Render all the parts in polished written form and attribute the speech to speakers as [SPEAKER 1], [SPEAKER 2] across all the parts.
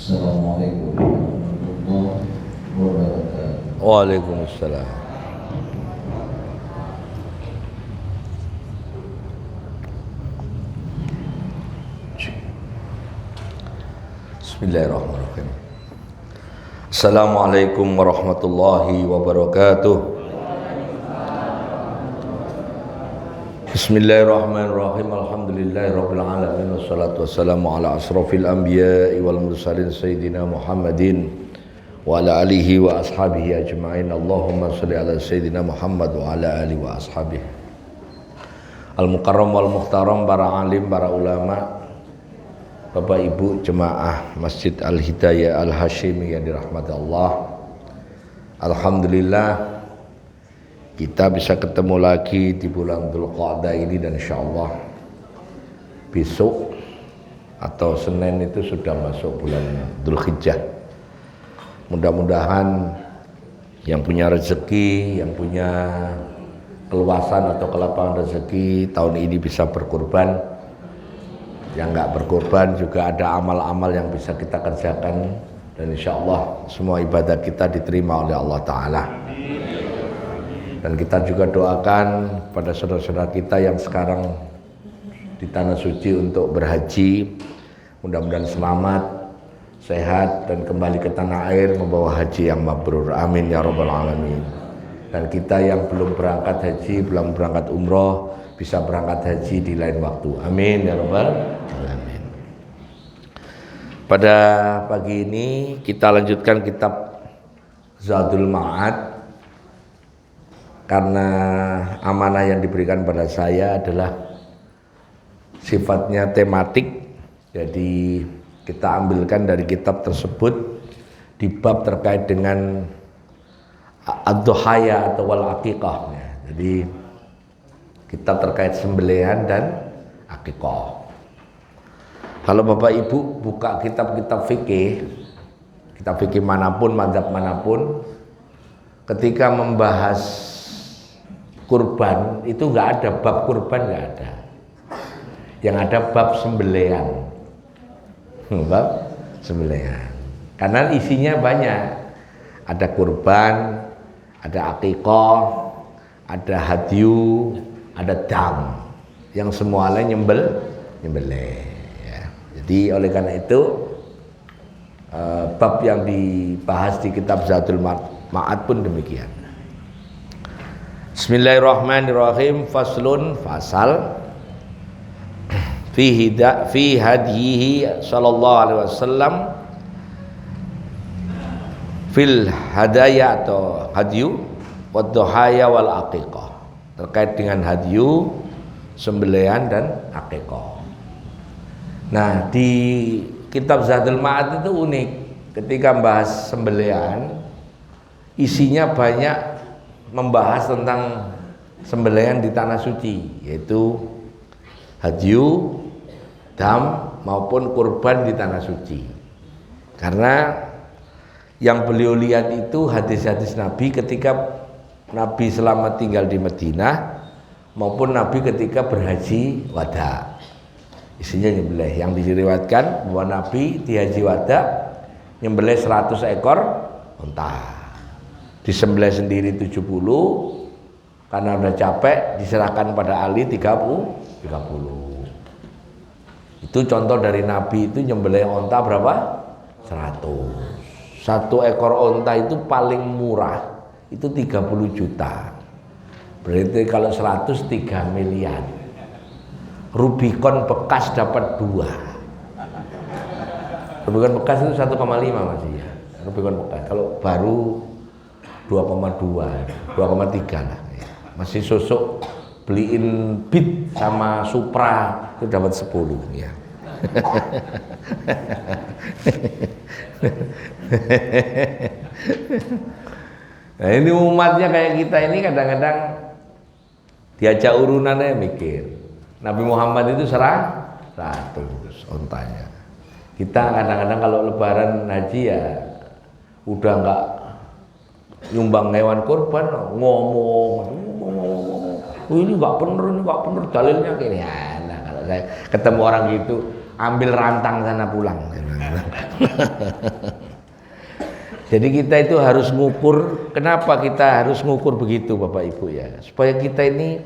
[SPEAKER 1] Assalamualaikum warahmatullahi wabarakatuh.
[SPEAKER 2] Waalaikumsalam. Bismillahirrahmanirrahim. Assalamualaikum warahmatullahi wabarakatuh. Bismillahirrahmanirrahim. Alhamdulillahirabbil alamin wassalatu wassalamu ala asrofil anbiya'i wal mursalin sayyidina Muhammadin wa ala alihi wa ashabihi ajma'in. Allahumma shalli ala sayyidina Muhammad wa ala alihi wa ashabihi. Al-mukarram wal muhtaram, para alim, para ulama, Bapak Ibu jemaah Masjid Al-Hidayah Al-Hashimi yang dirahmati Allah. Alhamdulillah kita bisa ketemu lagi di bulan Dzulqa'dah ini, dan insyaallah besok atau Senin itu sudah masuk bulan Dzulhijjah. Mudah-mudahan yang punya rezeki, yang punya keluasan atau kelapangan rezeki tahun ini bisa berkurban. Yang nggak berkorban juga ada amal-amal yang bisa kita kerjakan, dan insya Allah semua ibadah kita diterima oleh Allah Ta'ala. Dan kita juga doakan pada saudara-saudara kita yang sekarang di Tanah Suci untuk berhaji, mudah-mudahan selamat, sehat, dan kembali ke tanah air membawa haji yang mabrur. Amin ya rabbal alamin. Dan kita yang belum berangkat haji, belum berangkat umroh, bisa berangkat haji di lain waktu. Amin ya rabbal alamin. Pada pagi ini kita lanjutkan kitab Zadul Ma'ad, karena amanah yang diberikan pada saya adalah sifatnya tematik. Jadi kita ambilkan dari kitab tersebut di bab terkait dengan ad-dhuhaya atau wal aqiqah. Jadi kita terkait sembelihan dan akikah. Kalau Bapak Ibu buka kitab-kitab fikih, kitab fikih manapun, mazhab manapun, ketika membahas kurban itu nggak ada bab kurban, nggak ada. Yang ada bab sembelihan, bab sembelihan. Karena isinya banyak. Ada kurban, ada akikah, ada hadyu, ada dam, yang semuanya nyembelih ya. Jadi oleh karena itu bab yang dibahas di kitab Zadul Ma'ad pun demikian. Bismillahirrahmanirrahim. Faslun, fasal fi hadyihi sallallahu alaihi wasallam fil hadaya atau hadyu wad dhuhaya wal aqiqah, terkait dengan hadyu, sembelihan dan akikah. Nah, di kitab Zadul Ma'ad itu unik. Ketika membahas sembelihan, isinya banyak membahas tentang sembelihan di Tanah Suci, yaitu hadyu, dam maupun kurban di Tanah Suci. Karena yang beliau lihat itu hadis-hadis Nabi ketika Nabi selama tinggal di Madinah maupun Nabi ketika berhaji wada. Isinya nyembelih. Yang diriwayatkan bahwa Nabi di haji wada nyembelih 100 ekor unta. Disembelih sendiri 70, karena udah capek diserahkan pada Ali 30. Itu contoh dari Nabi itu nyembelih unta berapa? 100. Satu ekor unta itu paling murah itu 30 juta. Berarti kalau 100 3 miliar. Rubicon bekas dapat 2. Rubicon bekas itu 1,5 masih ya. Rubicon bekas. Kalau baru 2,2, 2,3 lah. Masih sosok beliin Beat sama Supra itu dapat 10 ya. Nah, ini umatnya kayak kita ini kadang-kadang diajak urunannya mikir. Nabi Muhammad itu 100 ontanya. Kita kadang-kadang kalau lebaran haji ya udah nggak nyumbang hewan kurban, ngomong, ini nggak bener dalilnya gini. Ya, nah, kalau saya ketemu orang gitu, ambil rantang sana pulang. Jadi kita itu harus ngukur. Kenapa kita harus ngukur begitu Bapak Ibu ya? Supaya kita ini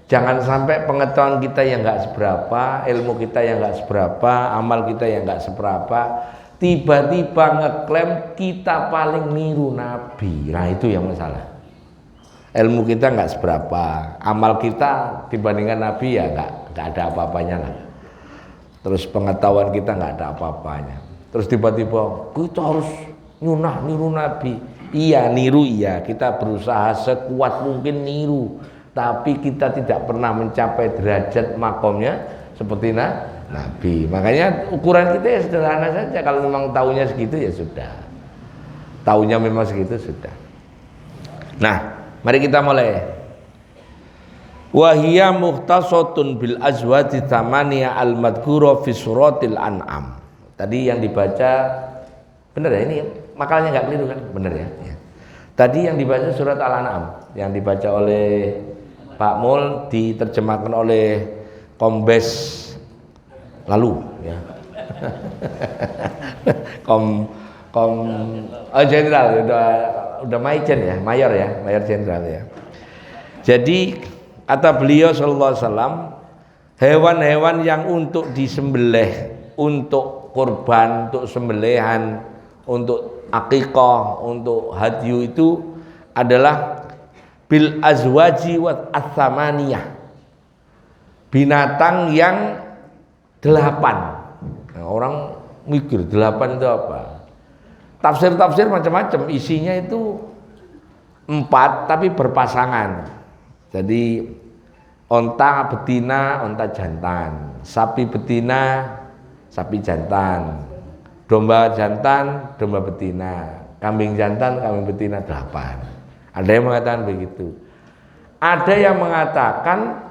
[SPEAKER 2] jangan sampai pengetahuan kita yang nggak seberapa, ilmu kita yang nggak seberapa, amal kita yang nggak seberapa, tiba-tiba ngeklaim kita paling niru Nabi. Nah itu yang masalah. Ilmu kita nggak seberapa, amal kita dibandingkan Nabi ya nggak ada apa-apanya lah. Terus pengetahuan kita nggak ada apa-apanya. Terus tiba-tiba kita harus niru Nabi. Iya niru iya, kita berusaha sekuat mungkin niru, tapi kita tidak pernah mencapai derajat makomnya seperti Nabi. Makanya ukuran kita ya sederhana saja. Kalau memang tahunya segitu ya sudah, tahunya memang segitu sudah. Nah mari kita mulai. Wahia mukhtasatun bil azwati thamaniya al madhkura fi suratil an'am. Tadi yang dibaca benar ya, ini makalahnya nggak keliru kan? Benar ya? Ya. Tadi yang dibaca surat Al-An'am, yang dibaca oleh Pak Mul, diterjemahkan oleh Kombes lalu ya. Jenderal udah mayor jenderal ya. Jadi kata beliau sallallahu alaihi wasallam, hewan-hewan yang untuk disembelih, untuk kurban, untuk sembelihan, untuk akikah, untuk hadyu itu adalah bil azwaji wat atsamaniyah, binatang yang 8. Nah, orang mikir 8 itu apa? Tafsir macam-macam, isinya itu 4 tapi berpasangan. Jadi onta betina, onta jantan, sapi betina, sapi jantan, domba jantan, domba betina, kambing jantan, kambing betina 8. Ada yang mengatakan begitu. Ada yang mengatakan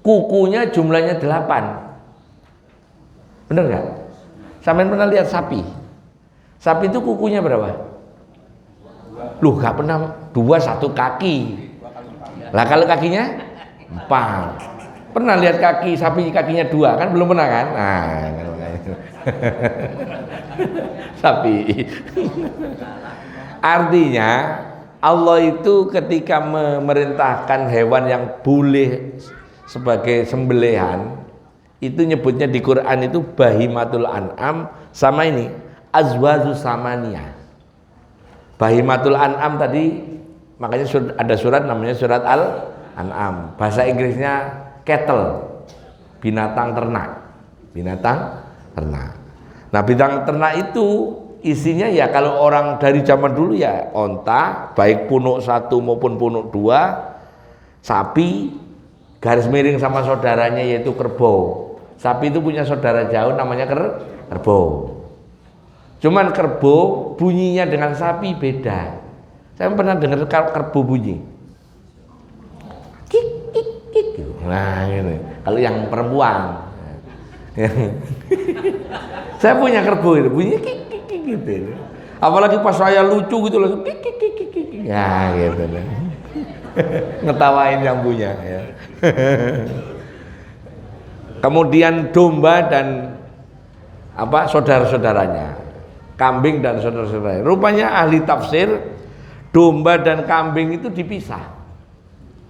[SPEAKER 2] kukunya jumlahnya 8. Benar nggak? Sampai pernah lihat sapi? Sapi itu kukunya berapa? Loh, nggak pernah 2 1 kaki. Lah kalau kakinya 4. Pernah lihat kaki sapi kakinya 2 kan? Belum pernah kan? Nah, sapi. Artinya Allah itu ketika memerintahkan hewan yang boleh sebagai sembelihan itu nyebutnya di Quran itu bahimatul an'am sama ini azwazus samaniyah. Bahimatul an'am tadi makanya ada surat namanya surat Al-An'am. Bahasa Inggrisnya cattle, binatang ternak. Nah, binatang ternak itu isinya ya kalau orang dari zaman dulu ya onta, baik punuk 1 maupun punuk 2, sapi, garis miring sama saudaranya yaitu kerbau. Sapi itu punya saudara jauh namanya kerbau. Cuman kerbau bunyinya dengan sapi beda. Saya pernah dengar kerbau bunyi. Kik kik kik. Nah, ini kalau yang perempuan. Saya punya kerbau itu bunyi kik kik kik gitu. Apalagi pas saya lucu gitu langsung kik kik kik kik. Ya gitu. Ngetawain yang punya ya. Kemudian domba dan saudara-saudaranya, kambing dan saudara-saudaranya. Rupanya ahli tafsir domba dan kambing itu dipisah,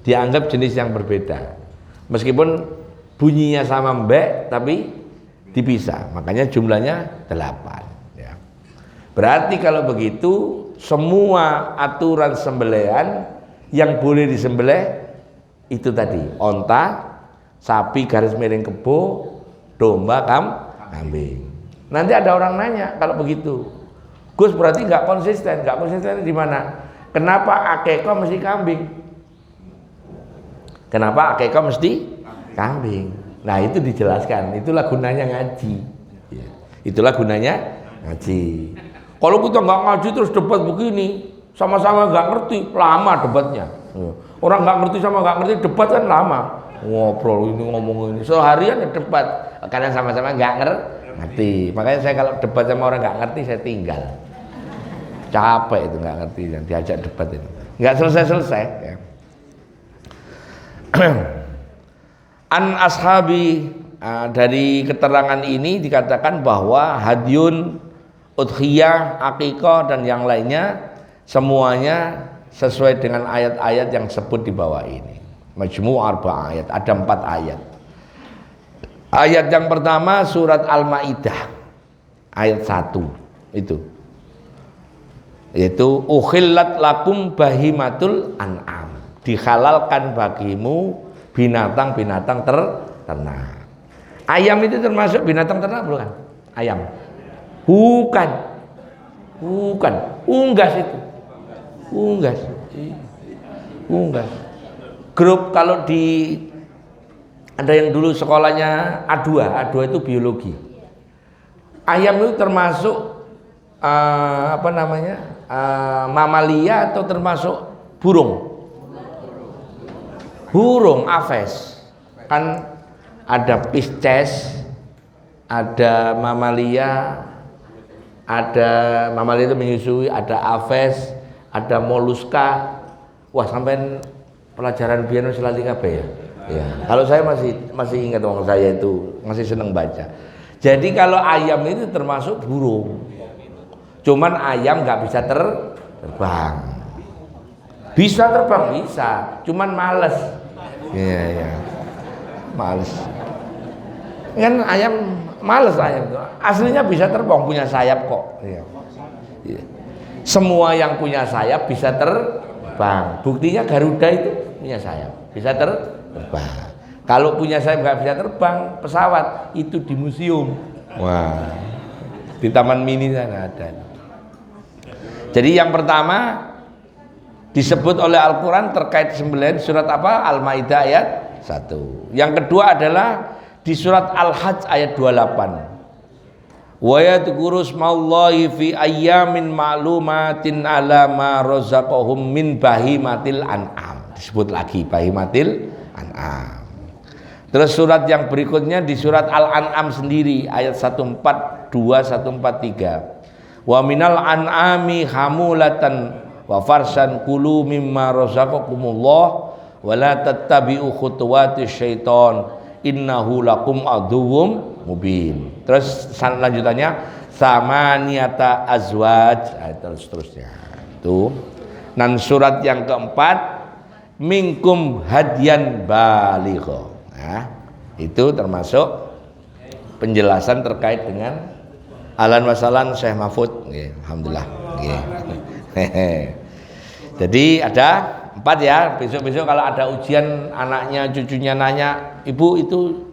[SPEAKER 2] dianggap jenis yang berbeda, meskipun bunyinya sama mbek tapi dipisah, makanya jumlahnya 8 ya. Berarti kalau begitu semua aturan sembelihan yang boleh disembelih itu tadi onta, sapi garis miring kebo, domba, kambing. Nanti ada orang nanya kalau begitu, Gus berarti nggak konsisten di mana? Kenapa akekah mesti kambing? Kenapa akekah mesti kambing? Nah itu dijelaskan, itulah gunanya ngaji. Itulah gunanya ngaji. Kalau kita nggak ngaji terus debat begini, sama-sama nggak ngerti, lama debatnya. Orang nggak ngerti sama nggak ngerti debat kan lama. Ngobrol ini ngomong ini seharian ya debat karena sama-sama nggak ngerti. Makanya saya kalau debat sama orang nggak ngerti saya tinggal. Capek itu nggak ngerti dan diajak debat itu nggak selesai ya. An ashabi dari keterangan ini dikatakan bahwa hadyun, udhiyah, akikah dan yang lainnya semuanya sesuai dengan ayat-ayat yang disebut di bawah ini. Majmu' arba' ayat, ada 4 ayat. Ayat yang pertama surat Al-Maidah ayat 1 itu. Yaitu ukhillat lakum bahimatul an'am. Dihalalkan bagimu binatang-binatang ternak. Ayam itu termasuk binatang ternak bukan? Ayam. Bukan. Unggas itu. Unggas. Grup kalau di ada yang dulu sekolahnya A2 itu biologi. Ayam itu termasuk mamalia atau termasuk burung? Burung, aves. Kan ada Pisces, ada mamalia itu menyusui, ada aves, ada moluska. Wah, sampai pelajaran biyen selalu apa ya? Ya. Kalau saya masih ingat waktu saya itu masih senang baca. Jadi kalau ayam itu termasuk burung. Cuman ayam nggak bisa terbang. Bisa terbang bisa, cuman males. Iya. Males. Kan ayam males ayam. Aslinya bisa terbang, punya sayap kok. Iya. Semua yang punya sayap bisa terbang. Buktinya Garuda itu punya sayap, bisa terbang. Kalau punya sayap nggak bisa terbang, pesawat itu di museum. Wah, di Taman Mini sana ada. Jadi yang pertama disebut oleh Al-Quran terkait sembelihan surat apa? Al-Maidah ayat 1. Yang kedua adalah di surat Al-Hajj ayat 28. Wa yadhkuru smallahi fi ayyamin ma'lumatin ala ma razaqahum min bahimatil an'am. Disebut lagi bahimatil an'am. Terus surat yang berikutnya di surat Al-An'am sendiri ayat 142 143. Wa minal an'ami hamulatan wa farsan kulu mimma razaqakumullah wa la tattabi'u khutuwatis syaiton innahu lakum aduwwum mubin. Terus lanjutannya samaniyata azwaj, terusnya. Itu. Dan surat yang keempat minkum hadyan baligha. Nah, itu termasuk penjelasan terkait dengan ahlan wasalan Syekh Mahfud. Alhamdulillah. Jadi ada 4 ya. Besok-besok kalau ada ujian anaknya, cucunya nanya, "Ibu, itu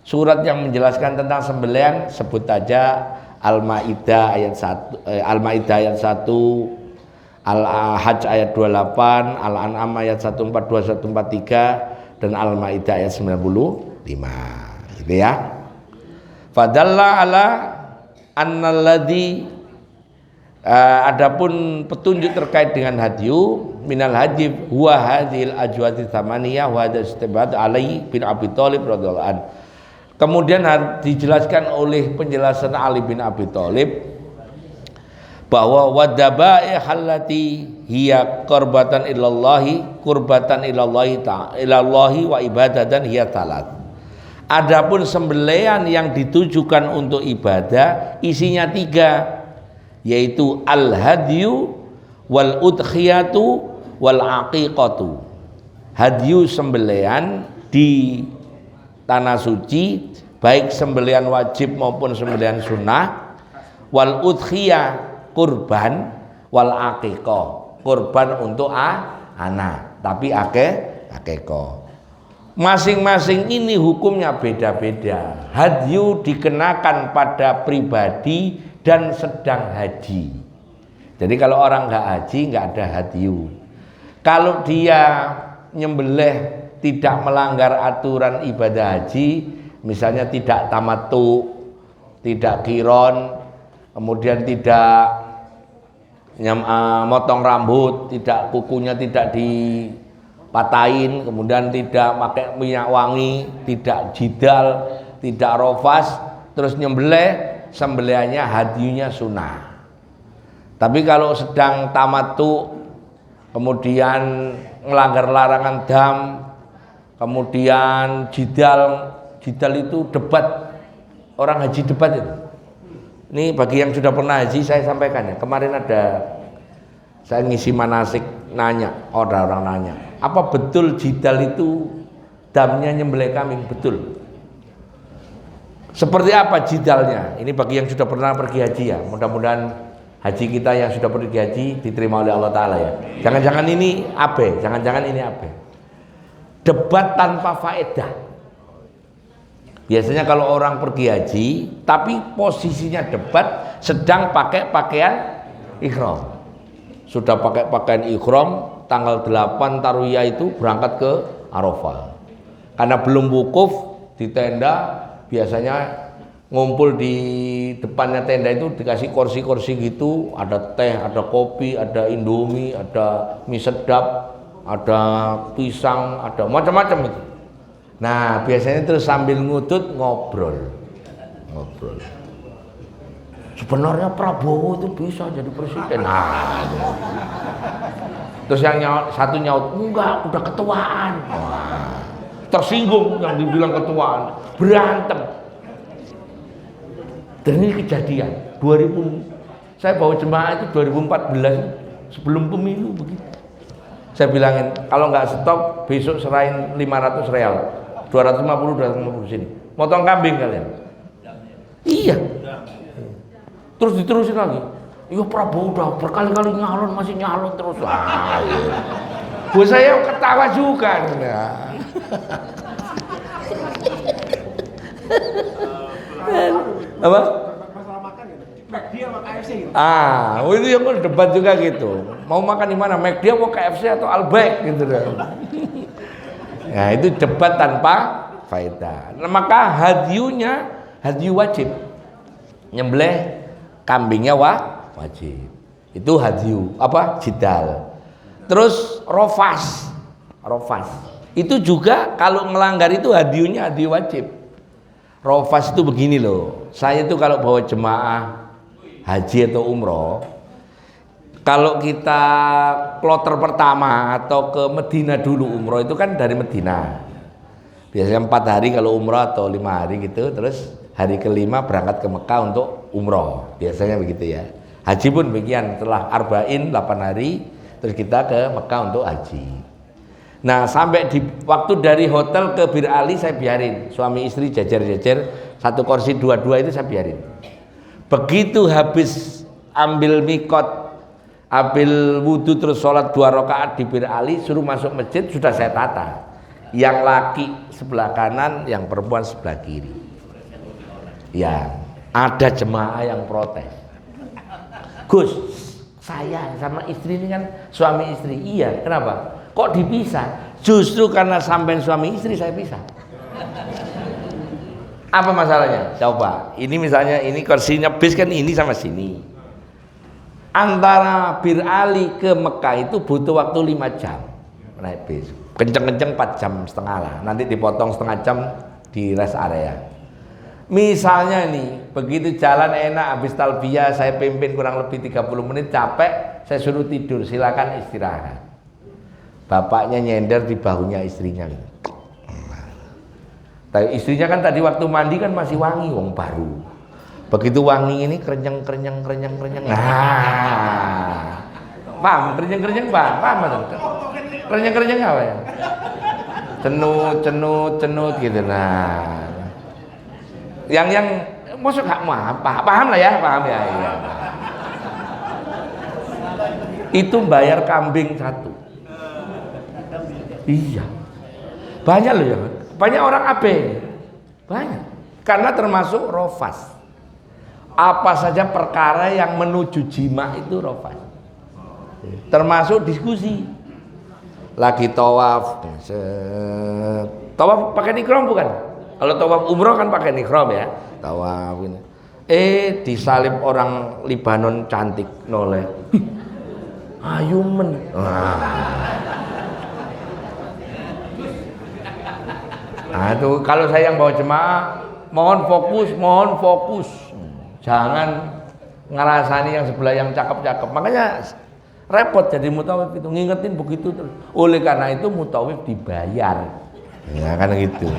[SPEAKER 2] surat yang menjelaskan tentang sembelihan, sebut aja Al-Maidah ayat 1, Al-Maidah ayat 1, Al-Hajj ayat 28, Al-An'am ayat 142 143 dan Al-Maidah ayat 95." Gitu ya. Fadalla ala annalladzi adapun petunjuk terkait dengan hadyu minal haji huwa hadhil ajwati tsamaniyah wa hadza istibat Ali bin Abi Thalib radhiyallahu an. Kemudian dijelaskan oleh penjelasan Ali bin Abi Thalib bahwa wadaba'i allati hiya qurbatan ilallahi wa ibadatan hiya talat. Adapun sembelihan yang ditujukan untuk ibadah isinya 3, yaitu al-hadyu wal udhiyatu wal aqiqatu. Hadyu sembelihan di tanah suci, baik sembelihan wajib maupun sembelihan sunnah, wal udhiyah kurban, wal aqiqah kurban untuk anak, tapi aqiqah. Masing-masing ini hukumnya beda-beda. Hadyu dikenakan pada pribadi dan sedang haji. Jadi kalau orang nggak haji nggak ada hadyu. Kalau dia nyembelih tidak melanggar aturan ibadah haji, misalnya tidak tamattu, tidak qiron, kemudian tidak motong rambut, tidak kukunya tidak dipatahin, kemudian tidak pakai minyak wangi, tidak jidal, tidak rofas, terus nyembelih, sembelihannya hadyunya sunnah. Tapi kalau sedang tamattu, kemudian melanggar larangan dam, kemudian Jidal itu debat, orang haji debat itu. Ini bagi yang sudah pernah haji saya sampaikan ya. Kemarin saya ngisi manasik, nanya, orang nanya, apa betul jidal itu damnya nyembelih kambing? Betul. Seperti apa jidalnya? Ini bagi yang sudah pernah pergi haji ya. Mudah-mudahan haji kita yang sudah pergi haji diterima oleh Allah Ta'ala ya. Jangan-jangan ini abe, jangan-jangan ini abe. Debat tanpa faedah. Biasanya kalau orang pergi haji, tapi posisinya debat, sedang pakai pakaian ihram. Sudah pakai pakaian ihram, tanggal 8 Tarwiyah itu berangkat ke Arafah. Karena belum wukuf di tenda, biasanya ngumpul di depannya tenda itu dikasih kursi-kursi gitu, ada teh, ada kopi, ada indomie, ada mie sedap, ada pisang, ada macam-macam itu. Nah biasanya terus sambil ngutut ngobrol. Sebenarnya Prabowo itu bisa jadi presiden. Nah, terus yang satu nyaut, enggak, udah ketuaan. Wah, tersinggung yang dibilang ketuaan, berantem. Dan ini kejadian 2000, saya bawa jemaah itu 2014 sebelum pemilu begitu. Saya bilangin kalau nggak stop besok serahin 500 real, 250 sini. Motong kambing kalian. Iya. Terus diterusin lagi. Iya Prabowo udah berkali-kali nyalon masih nyalon terus. Ah, iya. Buat saya ketawa juga. Ya. Apa?
[SPEAKER 3] Masalah makan gitu. McD sama KFC gitu.
[SPEAKER 2] Itu yang debat juga gitu. Mau makan di mana? McD mau KFC atau Albaik gitu deh. Nah, itu debat tanpa faedah. Nah, maka hadyu wajib. Nyembelih kambingnya wajib. Itu hadyu, apa? Jidal. Terus rofas. Itu juga kalau melanggar itu hadyunya hadyu wajib. Rofas itu begini loh. Saya itu kalau bawa jemaah haji atau umroh, kalau kita kloter pertama atau ke Medina dulu umroh itu kan dari Medina. Biasanya 4 hari kalau umroh atau 5 hari gitu. Terus hari kelima berangkat ke Mekah untuk umroh. Biasanya begitu ya. Haji pun demikian, setelah arba'in 8 hari terus kita ke Mekah untuk haji. Nah sampai di waktu dari hotel ke Bir Ali saya biarin, suami istri jajar-jajar satu kursi dua-dua itu saya biarin. Begitu habis ambil mikot, ambil wudhu terus sholat 2 rakaat di Bir Ali, suruh masuk masjid sudah saya tata. Yang laki sebelah kanan, yang perempuan sebelah kiri. Ya, ada jemaah yang protes. Gus, saya sama istri ini kan suami istri. Iya, kenapa? Kok dipisah? Justru karena sampai suami istri saya pisah. Apa masalahnya? Coba, ini misalnya ini kursinya bis kan ini sama sini. Antara Bir Ali ke Mekah itu butuh waktu 5 jam naik bis. Kenceng-kenceng 4 jam setengah lah. Nanti dipotong setengah jam di rest area. Misalnya nih, begitu jalan enak habis talbiyah saya pimpin kurang lebih 30 menit capek, saya suruh tidur, silakan istirahat. Bapaknya nyender di bahunya istrinya. Tapi istrinya kan tadi waktu mandi kan masih wangi, wong baru. Begitu wangi ini kerenyang. Nah, paham kerenyang paham betul. Kerenyang apa ya? Cenut gitu. Nah, yang maksud gak paham lah ya, paham ya. Iya. Itu bayar kambing 1. Iya, banyak loh ya, banyak orang abe, banyak, karena termasuk rofas. Apa saja perkara yang menuju jima itu rofas, termasuk diskusi. Lagi tawaf, tawaf pakai nikrom bukan? Kalau tawaf umroh kan pakai nikrom ya, tawaf ini. Disalib orang Libanon cantik noleh, ayumen. Nah itu kalau saya yang bawa jemaah mohon fokus, jangan ngerasani yang sebelah yang cakep-cakep. Makanya repot jadi mutawif itu, ngingetin begitu terus. Oleh karena itu mutawif dibayar, ya kan gitu.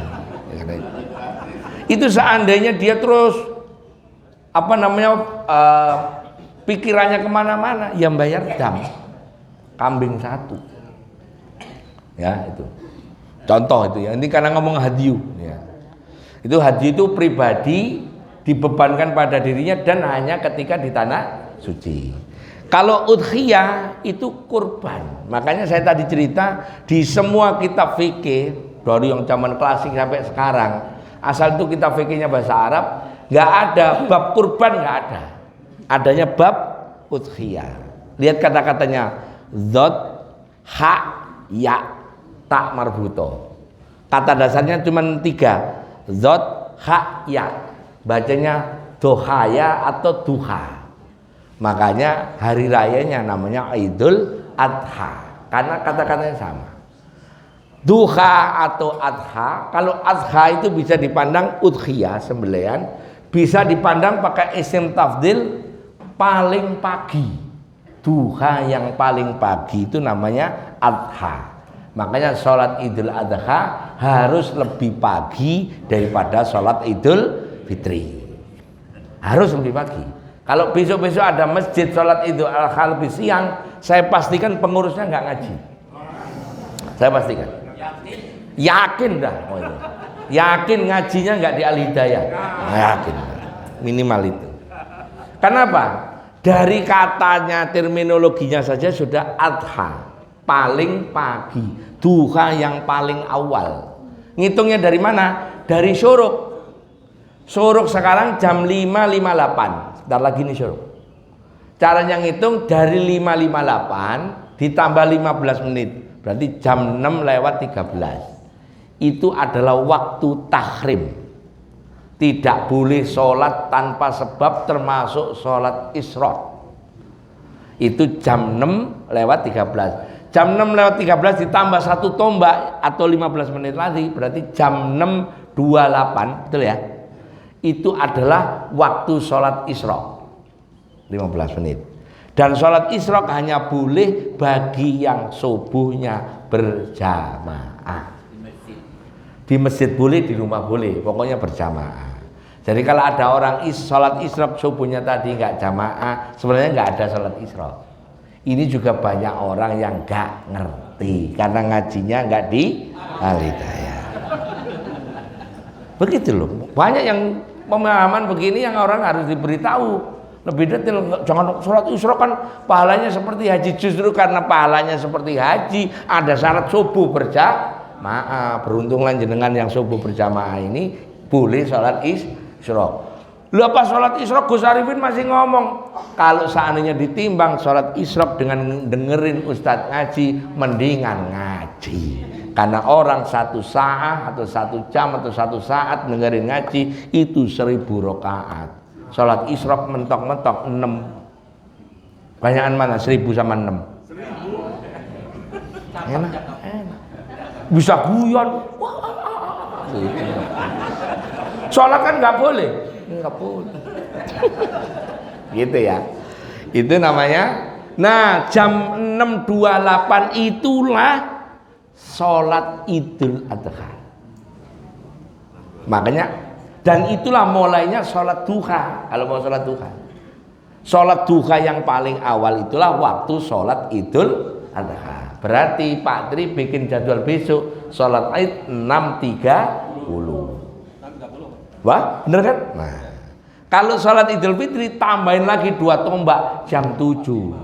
[SPEAKER 2] Itu seandainya dia terus pikirannya kemana-mana, ya bayar dam, kambing 1. Ya itu. Contoh itu ya. Ini karena ngomong hadyu. Ya. Itu hadyu itu pribadi dibebankan pada dirinya dan hanya ketika di tanah suci. Kalau udhiyah itu kurban. Makanya saya tadi cerita di semua kitab fikih dari yang zaman klasik sampai sekarang, asal itu kitab fikihnya bahasa Arab, nggak ada bab kurban, nggak ada. Adanya bab udhiyah. Lihat kata-katanya zat, ha, ya, tak marbuto. Kata dasarnya cuma 3. Zat, ha, ya. Bacanya dohaya atau duha. Makanya hari rayanya namanya Idul Adha karena kata-katanya sama. Duha atau adha, kalau adha itu bisa dipandang udhiyah sembelihan, bisa dipandang pakai isim tafdil paling pagi. Duha yang paling pagi itu namanya adha. Makanya sholat Idul Adha harus lebih pagi daripada sholat Idul Fitri. Harus lebih pagi. Kalau besok-besok ada masjid sholat Idul Adha lebih siang, saya pastikan pengurusnya nggak ngaji. Saya pastikan. Yakin dah. Oh iya. Yakin ngajinya nggak di Al Hidayah. Yakin. Minimal itu. Kenapa? Dari katanya, terminologinya saja sudah adha, paling pagi, duha yang paling awal. Ngitungnya dari mana? Dari syuruk. Syuruk sekarang jam 5.58. Sebentar lagi nih syuruk. Caranya ngitung dari 5.58 ditambah 15 menit. Berarti jam 6:13. Itu adalah waktu tahrim. Tidak boleh sholat tanpa sebab termasuk sholat isyraq. Itu jam 6:13. Jam 6:13 ditambah 1 tombak atau 15 menit lagi berarti jam 6:28, betul ya? Itu adalah waktu sholat isyraq 15 menit. Dan sholat isyraq hanya boleh bagi yang subuhnya berjamaah. Di masjid boleh, di rumah boleh, pokoknya berjamaah. Jadi kalau ada orang sholat isyraq subuhnya tadi nggak jamaah, sebenarnya nggak ada sholat isyraq. Ini juga banyak orang yang nggak ngerti karena ngajinya nggak di Al Hidayah. Begitu loh, banyak yang pemahaman begini yang orang harus diberitahu lebih detail. Jangan sholat isyraq kan pahalanya seperti haji, justru karena pahalanya seperti haji ada syarat subuh berjamaah. Beruntunglah jenengan yang subuh berjamaah ini boleh sholat isyraq. Lah pas sholat isyraq Gus Arifin masih ngomong kalau seandainya ditimbang sholat isyraq dengan dengerin Ustadz ngaji mendingan ngaji. Karena orang 1 saat atau 1 jam atau 1 saat dengerin ngaji itu 1000 rakaat. Sholat isyraq mentok-mentok 6. Banyakan mana? 1000 sama 6. Enak. Bisa guyon. Sholat kan nggak boleh. Nggak boleh. Gitu ya. Itu namanya. Nah, jam 6.28 itulah sholat Idul Adha. Makanya, dan itulah mulainya sholat duha. Kalau mau sholat duha, sholat duha yang paling awal itulah waktu sholat Idul Adha. Berarti Pak Tri bikin jadwal besok sholat Id 6.30. Wah, bener kan? Nah, kalau sholat Idul Fitri tambahin lagi 2 tombak jam 7.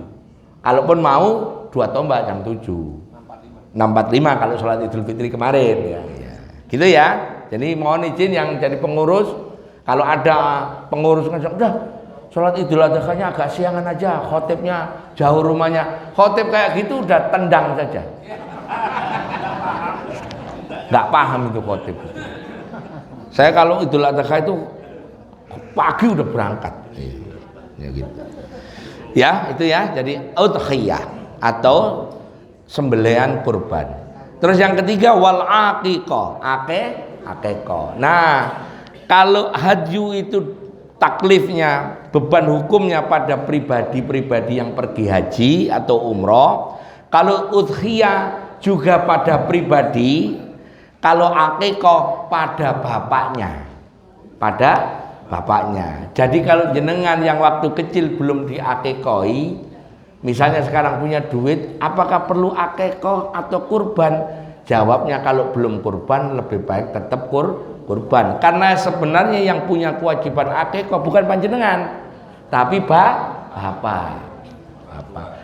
[SPEAKER 2] Kalaupun mau 2 tombak jam 7. 6.45 kalau sholat Idul Fitri kemarin ya. Gitu ya. Jadi mohon izin yang jadi pengurus, kalau ada pengurus ngajak, udah sholat Idul Adha-nya agak siangan aja, khotibnya jauh rumahnya. Khotib kayak gitu udah tendang saja. Nggak paham itu khotib. Saya kalau Idul Adha itu pagi udah berangkat. Ya gitu. Ya, itu ya. Jadi udhiyah atau sembelihan kurban. Terus yang ketiga wal aqiqah, aqiqah. Nah, kalau hadyu itu taklifnya, beban hukumnya pada pribadi-pribadi yang pergi haji atau umroh. Kalau udhiyah juga pada pribadi, kalau aqiqah pada bapaknya. pada bapaknya. Jadi kalau jenengan yang waktu kecil belum diakekoi, misalnya sekarang punya duit, apakah perlu akekah atau kurban? Jawabnya kalau belum kurban lebih baik tetap kurban. Karena sebenarnya yang punya kewajiban akekah bukan panjenengan, tapi bapak.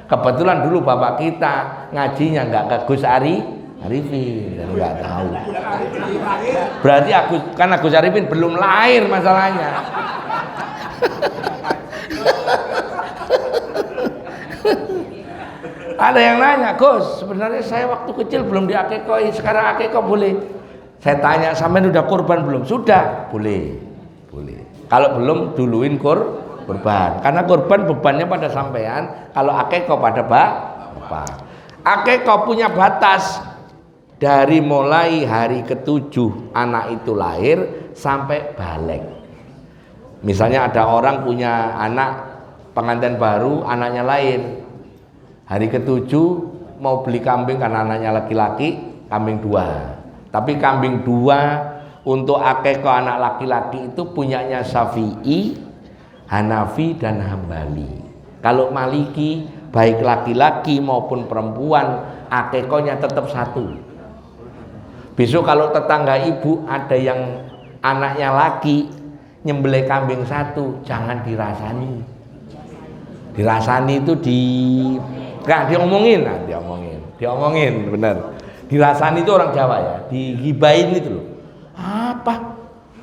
[SPEAKER 2] Kebetulan dulu bapak kita ngajinya nggak ke Gus Arifin, nggak tahu. Berarti Gus Arifin belum lahir masalahnya. Ada yang nanya, Gus, sebenarnya saya waktu kecil belum diakekoi, sekarang akekah boleh? Saya tanya, sampean udah kurban belum? Sudah, boleh. Kalau belum, duluin kurban. Karena kurban bebannya pada sampean, kalau akekah pada bapak. Akekah punya batas. Dari mulai hari ke-7 anak itu lahir sampai balik. Misalnya ada orang punya anak pengantin baru, anaknya lahir. Hari ke-7 mau beli kambing karena anaknya laki-laki, kambing 2. Tapi kambing 2 untuk akekah anak laki-laki itu punyanya Syafi'i, Hanafi dan Hambali. Kalau Maliki baik laki-laki maupun perempuan akekahnya tetap 1. Besok kalau tetangga ibu ada yang anaknya laki nyembelih kambing 1, jangan dirasani. Dirasani itu diomongin benar. Dirasani itu orang Jawa ya, digibain itu loh. Apa?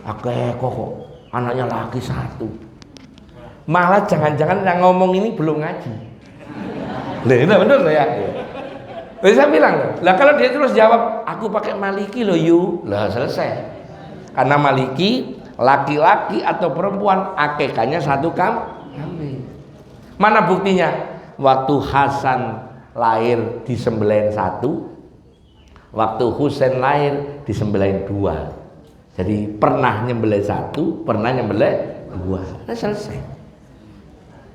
[SPEAKER 2] Akekah kok anaknya laki 1. Malah jangan-jangan yang ngomong ini belum ngaji. Loh, itu benar ya. Saya bilang, lah kalau dia terus jawab, aku pakai Maliki loh lah selesai. Karena Maliki, laki-laki atau perempuan akekahnya 1 kambing. Mana buktinya? Waktu Hasan lahir disembelihin 1, waktu Husain lahir disembelihin 2. Jadi pernah nyembelih 1, pernah nyembelih 2. Nah, selesai.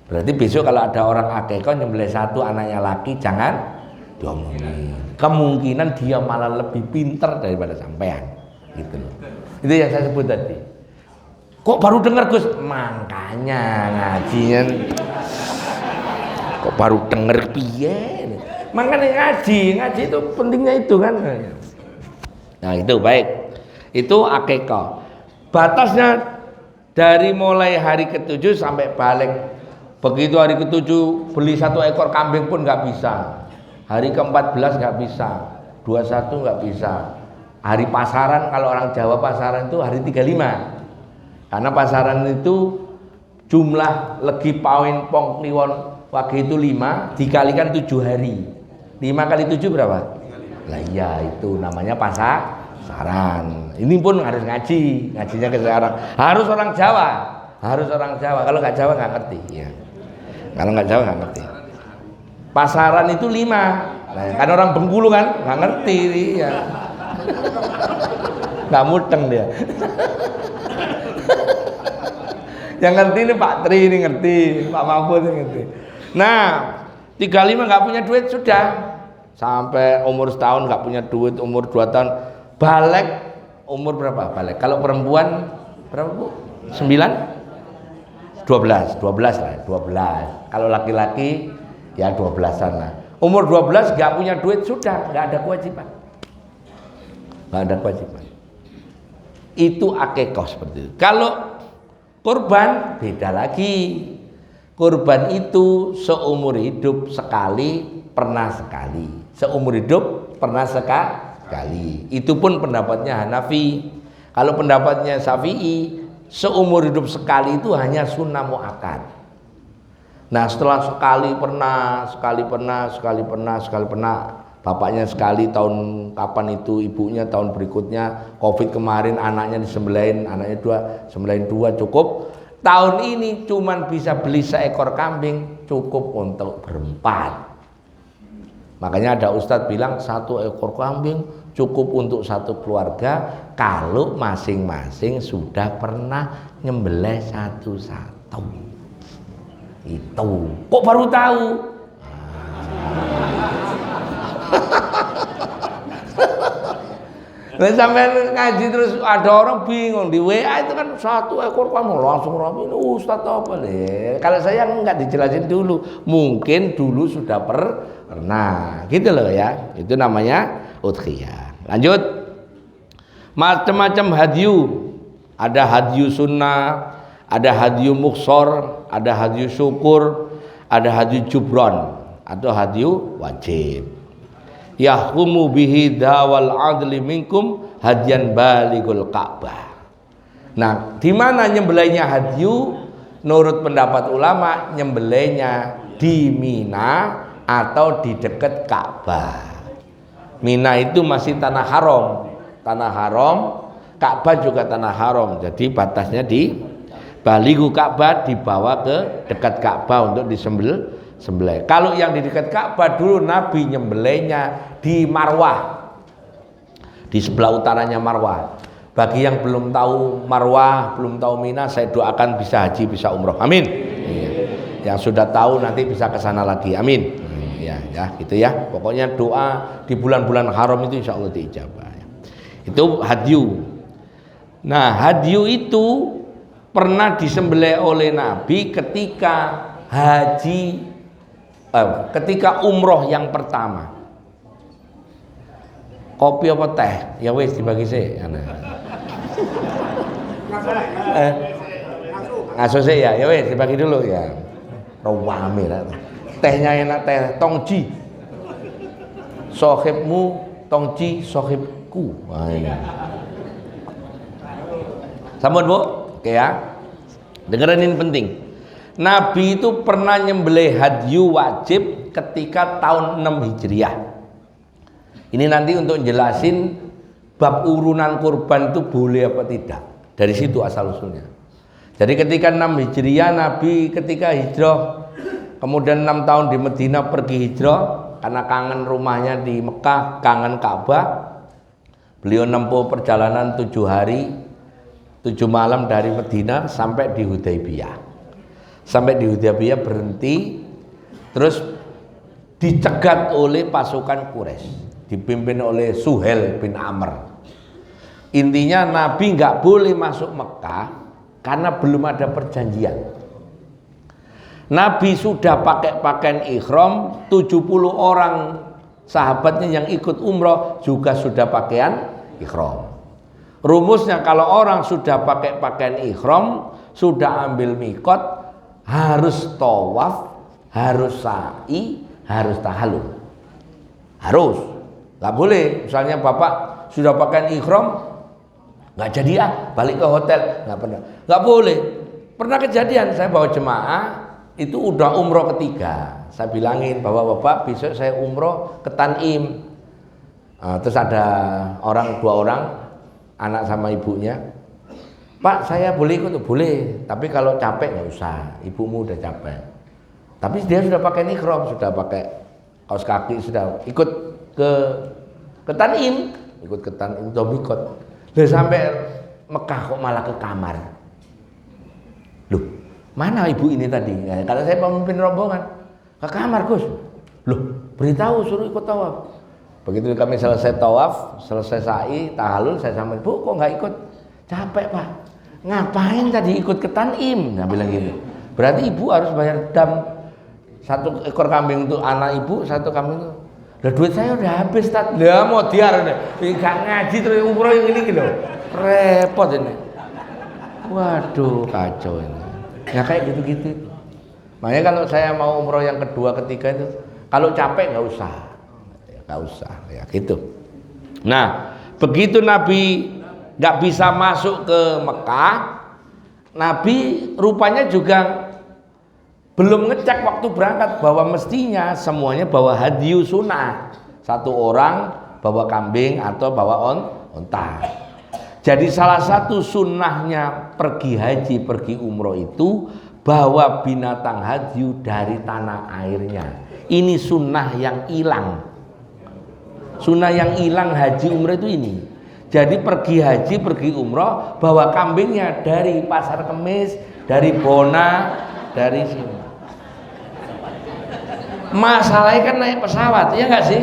[SPEAKER 2] Berarti besok kalau ada orang akekah nyembelih 1 anaknya laki, jangan diomongin. Kemungkinan dia malah lebih pintar daripada sampean, gitu loh. Itu yang saya sebut tadi. Kok baru dengar Gus? Makanya ngajinya. Kok baru dengar piye? Makanya ngaji itu pentingnya itu kan. Nah itu baik. Itu akekah. Batasnya dari mulai hari ke-7 sampai balik. Begitu hari ke-7 beli 1 ekor kambing pun nggak bisa. Hari ke-14 nggak bisa, 21 nggak bisa. Hari pasaran, kalau orang Jawa pasaran itu hari 35. Karena pasaran itu jumlah legi pawin pong kliwon wage itu 5 dikalikan 7 hari. 5 kali 7 berapa? Lah iya itu namanya pasaran. Ini pun harus ngajinya ke sekarang. Harus orang Jawa. Kalau nggak Jawa nggak ngerti. Ya. Kalau nggak Jawa nggak ngerti. Pasaran itu 5. Nah, kan orang Bengkulu kan nggak ngerti ya. Nggak mudeng dia. Yang ngerti ini Pak Tri ini ngerti, Pak Mahfud ini ngerti. Nah, 35 nggak punya duit sudah. Sampai umur setahun nggak punya duit, umur 2 tahun balik umur berapa? Balik. Kalau perempuan berapa Bu? 9? 12 lah, 12. Kalau laki-laki ya 12-an lah. Umur 12 gak punya duit sudah, gak ada kewajiban. Itu akekah seperti itu. Kalau kurban beda lagi. Kurban itu seumur hidup sekali, pernah sekali. Seumur hidup pernah sekali. Itu pun pendapatnya Hanafi. Kalau pendapatnya Syafi'i, seumur hidup sekali itu hanya sunnah muakkad. Nah setelah sekali pernah, bapaknya sekali tahun kapan itu, ibunya tahun berikutnya, Covid kemarin anaknya disembelihin, anaknya 2, sembelihin 2 cukup. Tahun ini cuman bisa beli seekor kambing, cukup untuk berempat. Makanya ada ustadz bilang 1 ekor kambing cukup untuk 1 keluarga kalau masing-masing sudah pernah nyembelih satu-satu. Itu kok baru tahu? Nah, sampai ngaji terus ada orang bingung di WA itu kan 1 ekor kamu langsung rapi, Ustaz apa deh? Kalau saya enggak dijelasin dulu, mungkin dulu sudah pernah, gitu loh ya. Itu namanya udhiyah. Lanjut, macam-macam hadyu, ada hadyu sunnah, ada hadyu mukhsor, ada hadyu syukur, ada hadyu jubron atau hadyu wajib. Yahkumu bihi dawal adli minkum hadyan baligul Ka'bah. Nah, di mana nyembelihnya hadyu? Menurut pendapat ulama, nyembelihnya di Mina atau di dekat Ka'bah. Mina itu masih tanah haram. Tanah haram, Ka'bah juga tanah haram. Jadi batasnya di baligu Ka'bah, dibawa ke dekat Ka'bah untuk disembelih. Kalau yang di dekat Ka'bah dulu Nabi nyembelihnya di Marwah, di sebelah utaranya Marwah. Bagi yang belum tahu Marwah, belum tahu Mina, saya doakan bisa haji, bisa umroh. Amin. Yang sudah tahu nanti bisa ke sana lagi. Amin. Ya, gitu ya. Pokoknya doa di bulan-bulan haram itu insya Allah diijabah. Itu hadyu. Nah, hadyu itu pernah disembelih oleh Nabi ketika ketika umroh yang pertama. Kopi apa teh? Ya wis dibagi sih. Ngasuh sih ya. Ya wis dibagi dulu ya. Rawame lah. Tehnya enak, teh tongji. Sohibmu tongji sohibku. Wah ini. Sampun Bu? Oke ya. Dengerin ini penting. Nabi itu pernah nyembelih hadyu wajib ketika tahun 6 Hijriah. Ini nanti untuk jelasin bab urunan kurban itu boleh apa tidak. Dari situ asal usulnya. Jadi ketika 6 Hijriah Nabi ketika hijrah, kemudian 6 tahun di Madinah pergi hijrah karena kangen rumahnya di Mekah, kangen Ka'bah. Beliau nempuh perjalanan 7 hari 7 malam dari Madinah sampai di Hudaybiyah. Sampai di Hudaybiyah berhenti, terus dicegat oleh pasukan Quraisy, dipimpin oleh Suhail bin Amr. Intinya Nabi nggak boleh masuk Mekah karena belum ada perjanjian. Nabi sudah pakai pakaian ihram, 70 orang sahabatnya yang ikut umroh juga sudah pakaian ihram. Rumusnya kalau orang sudah pakai pakaian ihram, sudah ambil mikot, harus tawaf, harus sa'i, harus tahallul. Harus. Nggak boleh. Misalnya bapak sudah pakai ihram, nggak jadi balik ke hotel, nggak pernah. Nggak boleh. Pernah kejadian saya bawa jemaah itu udah umroh ketiga. Saya bilangin bahwa bapak besok saya umroh ke Tanim. Terus ada dua orang anak sama ibunya. Pak, saya boleh ikut? Boleh, tapi kalau capek nggak usah, ibumu udah capek. Tapi dia sudah pakai ihram, sudah pakai kaos kaki, sudah ikut ke Tanim, ikut ke Tanim Domikot. Udah sampai Mekah kok malah ke kamar. Loh, mana ibu ini tadi? Ya, kalau saya pemimpin rombongan, ke kamar Gus. Loh, beritahu suruh ikut tawaf. Begitu kami selesai tawaf, selesai sa'i, tahallul, saya sampai, Bu, kok nggak ikut? Capek Pak. Ngapain tadi ikut ke Tanim? Nah bilang gitu. Berarti ibu harus bayar dam 1 ekor kambing untuk anak ibu, 1 kambing itu. Lah duit saya udah habis Tat. Lah mau diar udah. Enggak ngaji terus umroh yang ini gitu. Repot ini. Waduh, kacau ini. Ya kayak gitu-gitu. Makanya kalau saya mau umroh yang kedua, ketiga itu, kalau capek nggak usah. Nggak usah ya gitu. Nah, begitu Nabi nggak bisa masuk ke Mekah, Nabi rupanya juga belum ngecek waktu berangkat bahwa mestinya semuanya bawa hadyu sunnah. 1 orang bawa kambing atau bawa onta. Jadi salah satu sunnahnya pergi haji, pergi umroh itu bawa binatang hadyu dari tanah airnya. Ini sunnah yang hilang. Sunnah yang hilang haji umroh itu ini. Jadi pergi haji, pergi umroh, bawa kambingnya dari Pasar Kemis, dari Bona, dari sini. Masalahnya kan naik pesawat, ya nggak sih?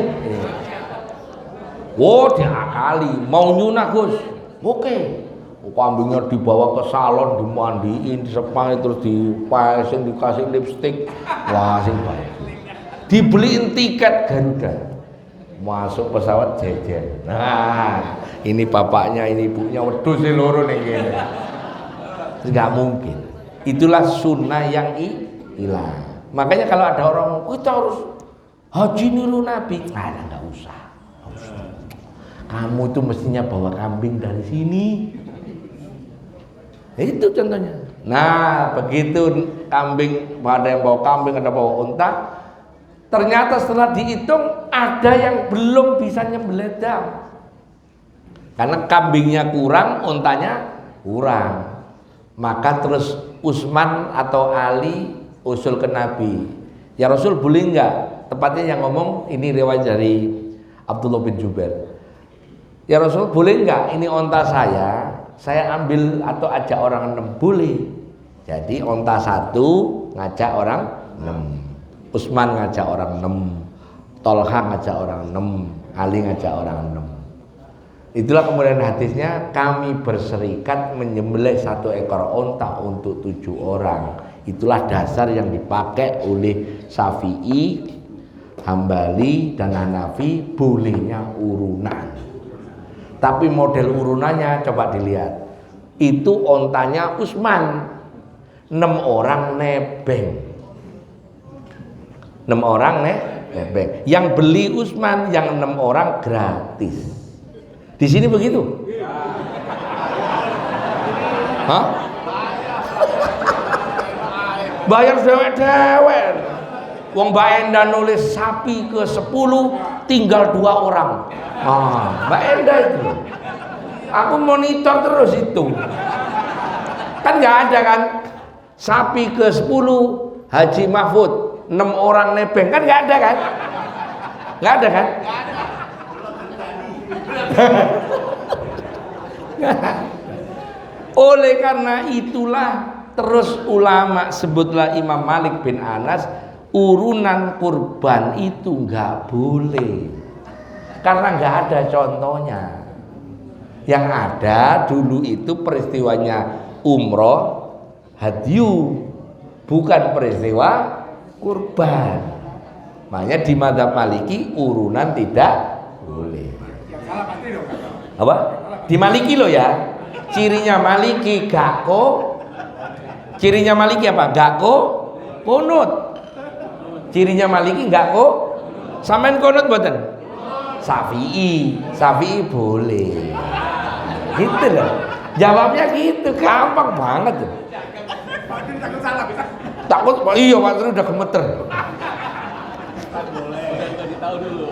[SPEAKER 2] Oh, diakali, mau nyunah Gus. Oke. Kambingnya dibawa ke salon, dimandiin, disepang, terus dipasin, dikasih lipstik. Wah, sing baik. Dibeliin tiket Garuda. Masuk pesawat jejer. Nah, ini bapaknya, ini ibunya, wedhus loro ning kene. Enggak mungkin. Itulah sunnah yang hilang. Makanya kalau ada orang, kita harus haji niru Nabi. Nah, enggak usah. Kamu itu mestinya bawa kambing dari sini. Itu contohnya. Nah, begitu kambing, ada yang bawa kambing, ada bawa unta. Ternyata setelah dihitung ada yang belum bisa nyembelih dam. Karena kambingnya kurang, untanya kurang. Maka terus Utsman atau Ali usul ke Nabi. Ya Rasul, boleh enggak? Tepatnya yang ngomong ini riwayat dari Abdullah bin Jubair. Ya Rasul, boleh enggak ini onta saya ambil atau ajak orang 6? Boleh. Jadi onta 1 ngajak orang 6, Utsman ngajak orang 6, Tolha ngajak orang 6, Ali ngajak orang 6. Itulah kemudian hadisnya, kami berserikat menyembelih 1 ekor onta untuk 7 orang. Itulah dasar yang dipakai oleh Syafi'i, Hambali dan Hanafi, bolehnya urunan. Tapi model urunannya coba dilihat. Itu ontanya Utsman, 6 orang nebeng. 6 orang nebeng. Yang beli Utsman, yang 6 orang gratis. Di sini begitu? Hah? Bayar dewek-dewek. Wong Mbak Enda nulis sapi ke 10 tinggal 2 orang. Mbak Enda itu. Aku monitor terus itu. Kan nggak ada kan? Sapi ke 10 Haji Mahfud, 6 orang nebeng, kan nggak ada kan? Nggak ada kan? Oleh karena itulah terus ulama sebutlah Imam Malik bin Anas, urunan kurban itu nggak boleh karena nggak ada contohnya. Yang ada dulu itu peristiwanya umroh hadyu, bukan peristiwa kurban. Makanya di mazhab Maliki urunan tidak boleh. Apa? Di Maliki loh ya. Cirinya Maliki gakko. Cirinya Maliki apa? Gakko kunut. Cirinya Maliki gakko. Sampean kunut mboten? Syafi'i boleh. Gitu loh. Jawabnya gitu, gampang banget tuh.
[SPEAKER 3] Takut salah bisa.
[SPEAKER 2] Takut, iya Pak Tri udah gemeter.
[SPEAKER 3] Tahu dulu.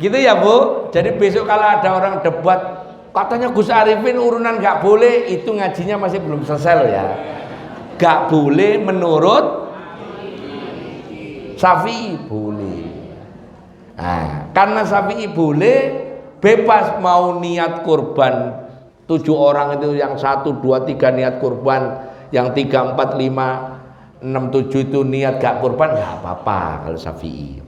[SPEAKER 2] Gitu ya Bu. Jadi besok kalau ada orang debat katanya Gus Arifin urunan nggak boleh, itu ngajinya masih belum selesai loh ya. Nggak boleh menurut Syafi'i boleh. Nah, karena Syafi'i boleh, bebas mau niat kurban 7 orang itu, yang 1, 2, 3 niat kurban, yang 3, 4, 5, 6, 7 itu niat gak kurban, gak apa-apa kalau Syafi'i.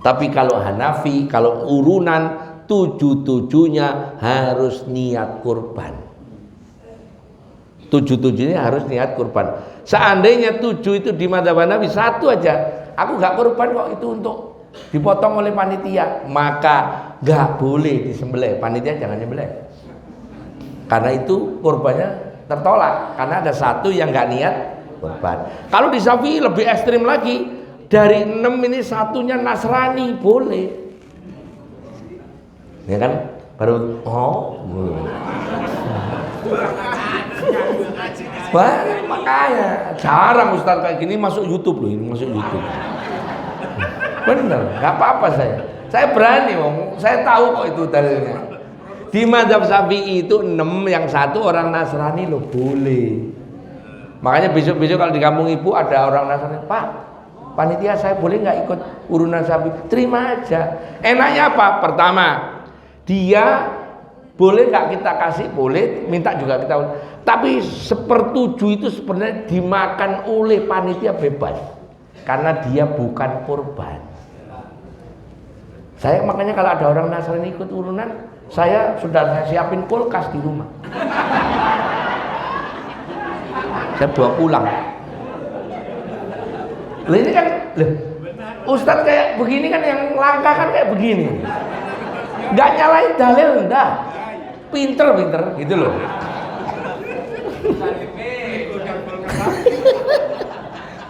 [SPEAKER 2] Tapi kalau Hanafi, kalau urunan 7-7-nya harus niat kurban. 7-7-nya harus niat kurban. Seandainya 7 itu di mazhab Hanafi 1 aja, aku gak kurban kok, itu untuk dipotong oleh panitia, maka gak boleh disembelih. Panitia jangan nyembelih, karena itu kurbannya tertolak, karena ada 1 yang gak niat kurban. Kalau di Syafi'i lebih ekstrim lagi, dari 6 ini 1-nya Nasrani, boleh. Ya kan? Baru wah, makanya jarang Ustaz kayak gini masuk YouTube loh, ini masuk YouTube. Bener, nggak apa-apa saya berani, saya tahu kok itu dalilnya. Di mazhab Syafi'i itu 6, yang 1 orang Nasrani loh, boleh. Makanya besok-besok kalau di kampung ibu ada orang Nasrani, Pak, panitia saya boleh nggak ikut urunan Syafi'i? Terima aja. Enaknya apa? Pertama, dia boleh nggak kita kasih? Boleh, minta juga kita. Tapi 1/7 itu sebenarnya dimakan oleh panitia bebas, karena dia bukan kurban. Saya makanya kalau ada orang Nasrani ikut urunan, saya siapin kulkas di rumah. Saya bawa pulang. Loh ini kan, Ustadz kayak begini kan yang langka kan kayak begini. Nggak nyalain dalil, enggak. Pinter gitu loh.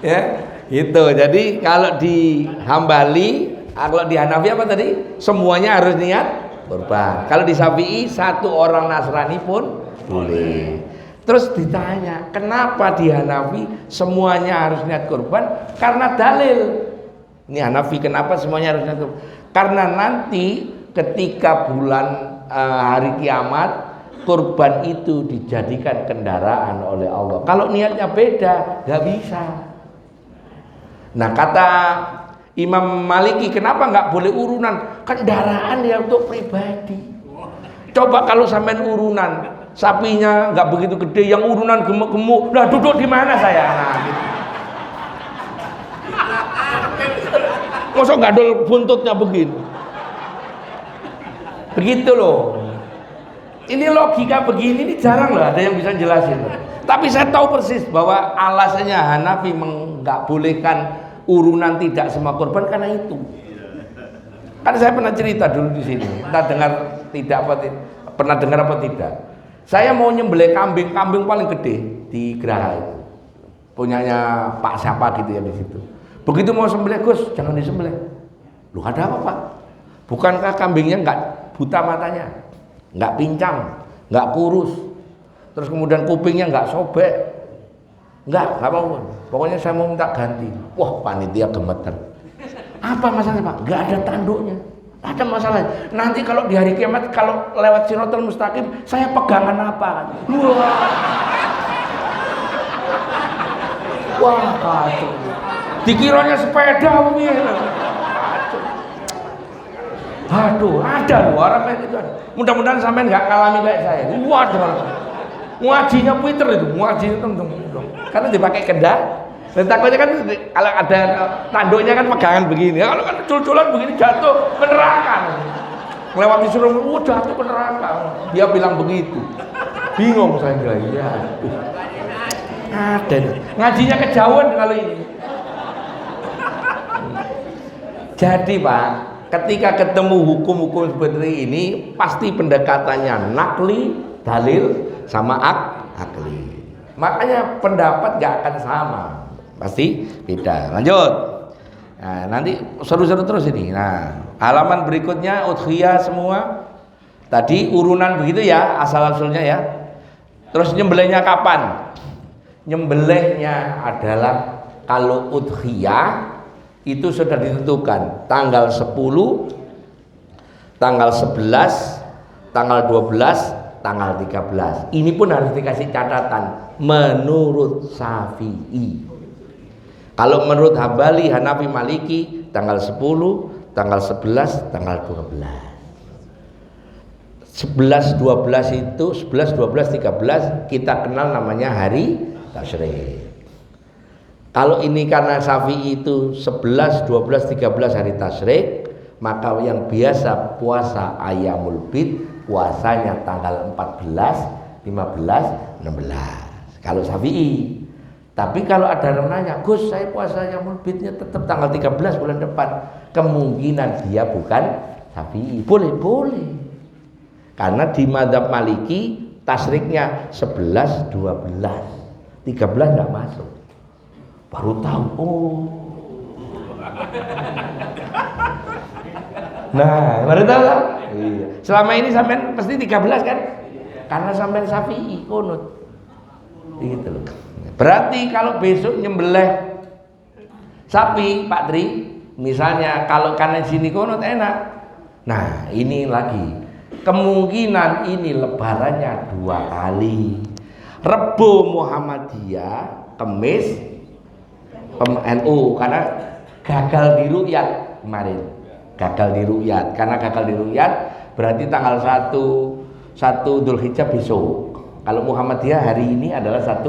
[SPEAKER 2] Ya, itu. Jadi kalau di Hambali, kalau di Hanafi apa tadi? Semuanya harus niat kurban. Kalau di Syafi'i satu orang Nasrani pun boleh. Terus ditanya, kenapa di Hanafi semuanya harus niat kurban? Karena dalil. Ini Hanafi kenapa semuanya harus niat kurban? Karena nanti ketika bulan hari kiamat, kurban itu dijadikan kendaraan oleh Allah. Kalau niatnya beda, nggak bisa. Nah kata Imam Maliki, kenapa nggak boleh urunan? Kendaraan ya untuk pribadi. Coba kalau sampean urunan, sapinya nggak begitu gede, yang urunan gemuk-gemuk, lah duduk di mana saya? Nah, gitu. Masa nggak ada buntutnya begini? Begitu loh. Ini logika begini ini jarang loh ada yang bisa jelasin. Tapi saya tahu persis bahwa alasannya Hanafi nggak bolehkan urunan tidak semua korban karena itu. Kan saya pernah cerita dulu di sini. Pernah dengar apa tidak? Saya mau nyembelih kambing paling gede di Geraha itu. Punyanya Pak siapa gitu ya di situ. Begitu mau sembelih, Gus, jangan disembelih. Lu ada apa, Pak? Bukankah kambingnya nggak buta matanya? Nggak pincang, nggak kurus, terus kemudian kupingnya nggak sobek, nggak mau. Pokoknya saya mau minta ganti. Wah, panitia gemeter. Apa masalahnya, Pak? Nggak ada tanduknya. Ada masalah. Nanti kalau di hari kiamat, kalau lewat Shiratal Mustaqim, saya pegangan apa? Wah, kacau. Dikiranya sepeda apa piye? Aduh, ada loh orang kayak gitu. Mudah-mudahan sampean nggak ngalami kayak saya. Waduh, ngajinya Twitter itu, ngajinya tentu. Karena dipakai kendak. Dan takutnya kan kalau ada tanduknya kan pegangan begini. Kalau kan cul-culan begini jatuh ke neraka. Melewati suruh, jatuh ke neraka. Dia bilang begitu. Bingung saya bilang, ya. Ada. Ngajinya kejauhan kalau ini. Jadi Pak, ketika ketemu hukum-hukum seperti ini, pasti pendekatannya nakli, dalil, sama akli. Makanya pendapat gak akan sama, pasti beda. Lanjut. Nah, nanti seru-seru terus ini. Nah, halaman berikutnya udhiyah semua. Tadi urunan begitu ya, asal-usulnya ya. Terus nyembelihnya kapan? Nyembelihnya adalah kalau udhiyah itu sudah ditentukan tanggal 10, tanggal 11, tanggal 12, tanggal 13. Ini pun harus dikasih catatan menurut Syafi'i. Kalau menurut Hambali, Hanafi, Maliki tanggal 10, tanggal 11, tanggal 12. 11, 12 itu 11, 12, 13 kita kenal namanya hari tasyrik. Kalau ini karena Syafi'i itu 11, 12, 13 hari tasyrik, maka yang biasa puasa Ayyamul Bid, puasanya tanggal 14, 15, 16. Kalau Syafi'i. Tapi kalau ada yang nanya, Gus saya puasa Ayyamul Bidnya tetap tanggal 13 bulan depan, kemungkinan dia bukan Syafi'i. Boleh. Karena di mazhab Maliki tasyriknya 11, 12, 13 nggak masuk. Baru tahu, oh. Nah, baru tahu kan? Iya. Selama ini sampean pasti 13 kan? Karena sampean Syafi'i kunut. Gitu loh. Berarti kalau besok nyembelih sapi, Pak Tri, misalnya kalau karena sini kunut enak. Nah, ini lagi. Kemungkinan ini lebarannya 2 kali. Rebo Muhammadiyah, Kemis NU karena gagal di ru'yat kemarin. Gagal di ru'yat. Karena gagal di ru'yat berarti tanggal 1 Dzulhijjah besok. Kalau Muhammadiyah hari ini adalah 1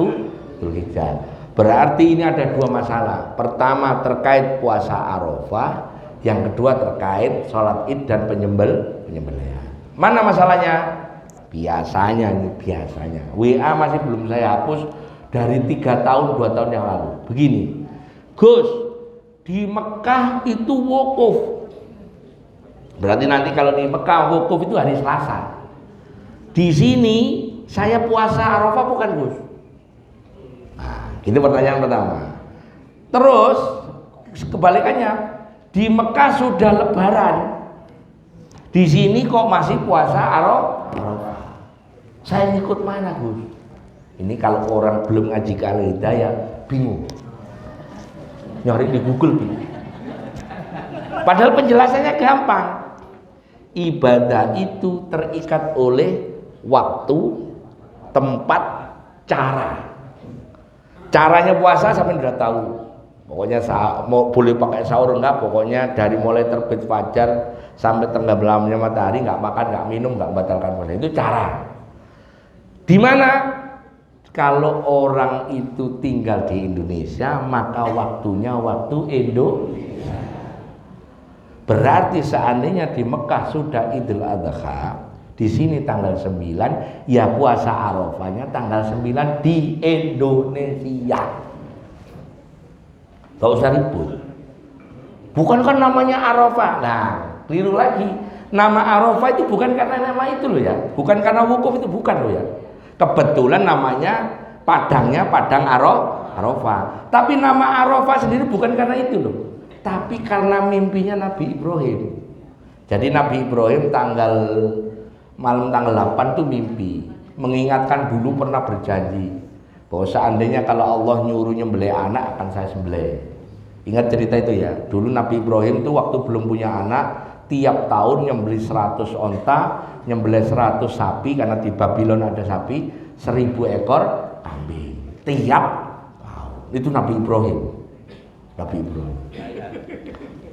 [SPEAKER 2] Dzulhijjah. Berarti ini ada 2 masalah. Pertama terkait puasa Arafah, Yang kedua terkait sholat id dan penyembelihan. Mana masalahnya? Biasanya WA masih belum saya hapus dari 3 tahun 2 tahun yang lalu. Begini, Gus, di Mekah itu wukuf. Berarti nanti kalau di Mekah wukuf itu hari Selasa. Di sini saya puasa Arafah bukan, Gus? Nah, itu pertanyaan pertama. Terus kebalikannya, di Mekah sudah Lebaran. Di sini kok masih puasa Arafah. Saya ngikut mana, Gus? Ini kalau orang belum ngaji ke Al-Hidayah bingung. Nyari di Google bingung. Padahal penjelasannya gampang. Ibadah itu terikat oleh waktu, tempat, cara. Caranya puasa sampai udah tahu. Pokoknya mau boleh pakai sahur enggak, pokoknya dari mulai terbit fajar sampai tenggelamnya matahari enggak makan, enggak minum, enggak batalkan puasa. Itu cara. Di mana kalau orang itu tinggal di Indonesia, maka waktunya waktu Indonesia. Berarti seandainya di Mekah sudah Idul Adha, di sini tanggal 9, ya puasa Arafahnya tanggal 9 di Indonesia. Gak usah ribut. Bukan kan namanya Arafah. Nah, keliru lagi. Nama Arafah itu bukan karena nama itu loh ya. Bukan karena wukuf, itu bukan loh ya. Kebetulan namanya padangnya padang Arafah. Tapi nama Arafah sendiri bukan karena itu loh. Tapi karena mimpinya Nabi Ibrahim. Jadi Nabi Ibrahim malam tanggal 8 tuh mimpi, mengingatkan dulu pernah berjanji bahwa seandainya kalau Allah nyuruh nyembelih anak akan saya sembelih. Ingat cerita itu ya. Dulu Nabi Ibrahim tuh waktu belum punya anak, tiap tahun nyembelih 100 onta, nyembelih 100 sapi, karena di Babylon ada sapi, 1000 ekor kambing tiap tahun. Itu Nabi Ibrahim.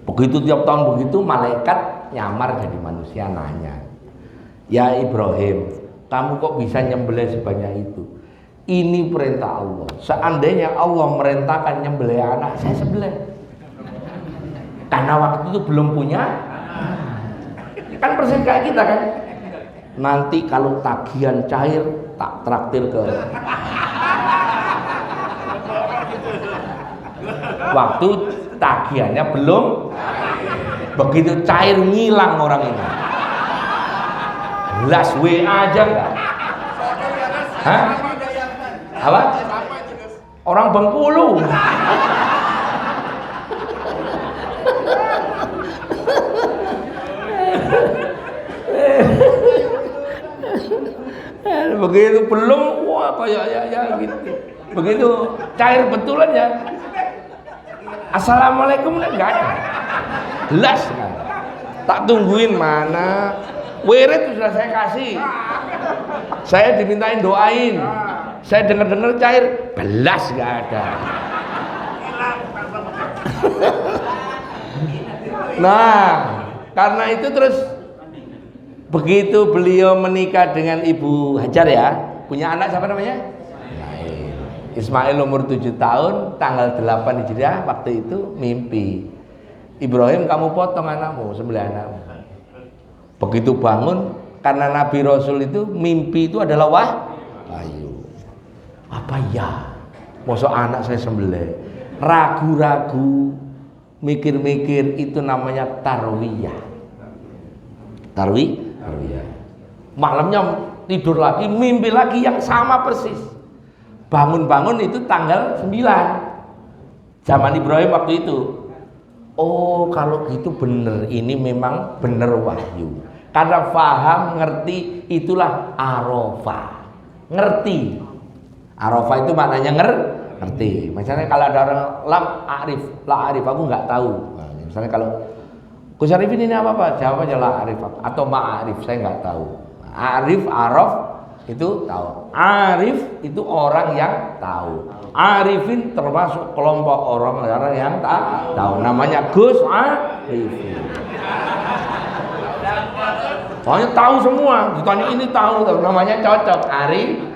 [SPEAKER 2] Begitu tiap tahun begitu, malaikat nyamar jadi manusia nanya, ya Ibrahim, kamu kok bisa nyembelih sebanyak itu? Ini perintah Allah. Seandainya Allah merintahkan nyembelih anak, saya sembelih. Karena waktu itu belum punya. Kan persis kayak kita kan. Nanti kalau tagihan cair, tak traktir ke. Waktu tagihannya belum, begitu cair ngilang orang ini. Las WA aja enggak? Hah? Apa? Orang Bengkulu. Begitu belum, wah kayak ya gitu. Begitu cair betulan ya. Assalamualaikum enggak ada. Las kan. Tak tungguin mana. Wirid sudah saya kasih. Saya dimintain doain. Saya dengar cair, belas enggak ada. Nah, karena itu terus begitu beliau menikah dengan Ibu Hajar ya, punya anak siapa namanya? Ismail umur 7 tahun, tanggal 8 Hijriah, waktu itu mimpi. Ibrahim, kamu potong anakmu, sembelih anakmu. Begitu bangun, karena Nabi Rasul itu mimpi itu adalah wahyu. Apa ya? Masa anak saya sembelih? Ragu-ragu, mikir-mikir, itu namanya tarwiyah. Tarwiyah. Malamnya tidur lagi, mimpi lagi yang sama persis. Bangun-bangun itu tanggal 9. Zaman Ibrahim waktu itu. Oh, kalau gitu bener, ini memang bener wahyu. Karena paham, ngerti, itulah Arafah. Ngerti. Arafah itu maknanya ngerti. Misalnya kalau ada orang la arif, aku nggak tahu. Nah, misalnya kalau Gus Arifin ini apa? Jawabannya la arif atau ma'arif, saya nggak tahu. Arif, araf itu tahu. Arif itu orang yang tahu. Arifin termasuk kelompok orang yang tahu. Namanya Gus Arifin. Soalnya tahu semua. Ditanya ini tahu, namanya cocok. Arif.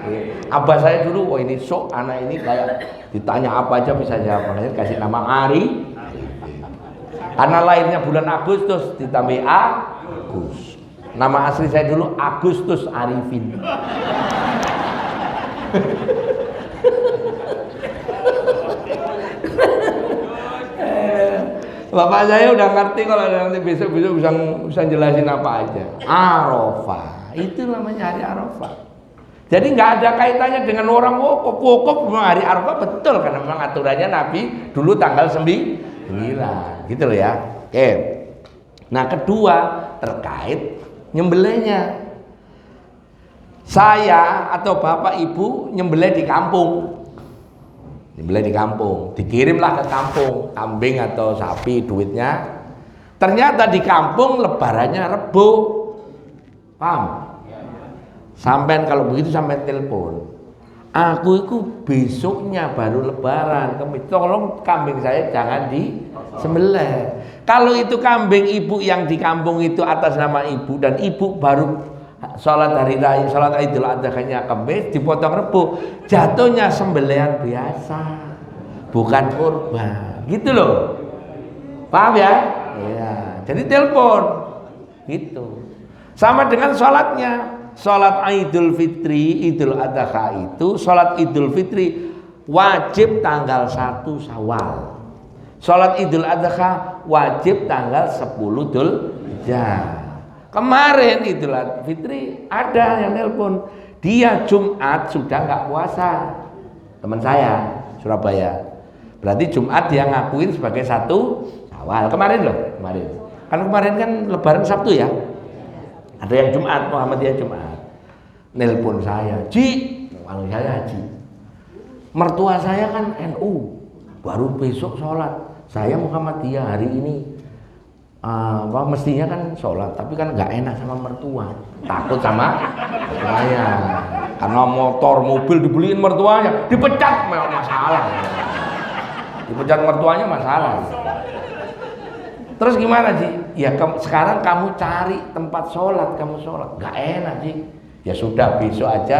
[SPEAKER 2] Abah saya dulu, oh ini sok anak ini kayak ditanya apa aja bisa jawab. Makanya kasih nama Arif. Karena lahirnya bulan Agustus ditambah Agus. Nama asli saya dulu Agustus Arifin. Bapak saya udah ngerti kalau nanti besok-besok bisa jelasin apa aja. Arafah, itu namanya hari Arafah. Jadi nggak ada kaitannya dengan orang wukuf memang hari Arafah betul karena memang aturannya Nabi dulu tanggal 9, gitu loh ya. Oke. Nah kedua terkait nyembelihnya. Saya atau bapak ibu nyembelih di kampung. Nyembelih di kampung, dikirimlah ke kampung kambing atau sapi duitnya. Ternyata di kampung lebarannya Rebo. Paham? Sampai kalau begitu sampai telepon. Aku itu besoknya baru lebaran. Tolong kambing saya jangan disembelih. Kalau itu kambing ibu yang di kampung itu atas nama ibu dan ibu baru sholat hari raya, sholat Idul Adha-nya Kamis dipotong Rebo, jatuhnya sembelihan biasa, bukan kurban, gitu loh. Paham ya? Iya. Jadi telepon, gitu. Sama dengan sholatnya, sholat Idul Fitri, Idul Adha itu, sholat Idul Fitri wajib tanggal 1 Syawal. Sholat Idul Adha wajib tanggal 10 Dzulhijjah. Kemarin Idul Fitri ada yang nelpon, dia Jumat sudah nggak puasa, teman saya Surabaya. Berarti Jumat dia ngakuin sebagai 1 Syawal. Kemarin loh, kemarin kan Lebaran Sabtu ya. Ada yang Jumat, Muhammadiyah Jumat. Nelpon saya, Ji, kalau saya Ji, mertua saya kan NU, baru besok sholat. Saya Muhammadiyah hari ini. Mestinya kan sholat, tapi kan nggak enak sama mertua, takut sama mertuanya, karena motor mobil dibeliin mertuanya, dipecat masalah, dipecat mertuanya masalah. Terus gimana sih? Ya sekarang kamu cari tempat sholat, kamu sholat, nggak enak sih. Ya sudah besok aja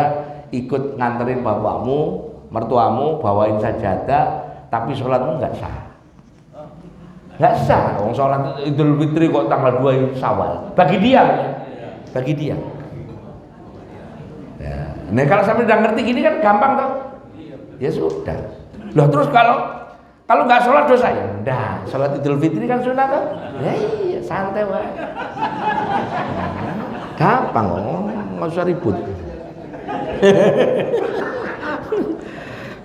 [SPEAKER 2] ikut nganterin bapakmu, mertuamu, bawain sajadah, tapi sholatmu nggak sah. Nggak sah, orang sholat Idul Fitri kok tanggal 2 Syawal. Bagi dia, bagi dia. Ya. Nah kalau sampai udah ngerti gini kan gampang toh. Ya sudah. Loh terus kalau nggak sholat dosa ya? Nah, sholat Idul Fitri kan sunat toh. Ya iya, santai wae. Gampang kok, nggak usah ribut.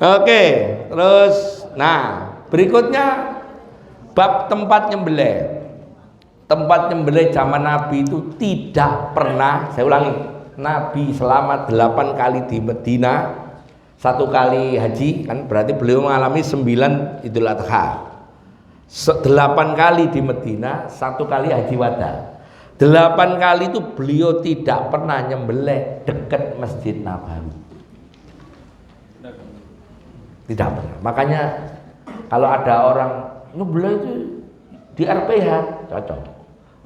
[SPEAKER 2] Oke, terus, nah berikutnya. Bab tempat nyembelih. Tempat nyembelih zaman Nabi itu tidak pernah, saya ulangi, Nabi selama 8 kali di Medina, 1 kali haji, kan berarti beliau mengalami 9 Idul Adha. 8 kali di Medina, 1 kali haji wada. 8 kali itu beliau tidak pernah nyembelih dekat Masjid Nabawi. Tidak pernah. Makanya kalau ada orang nyembelih itu di RPH cocok,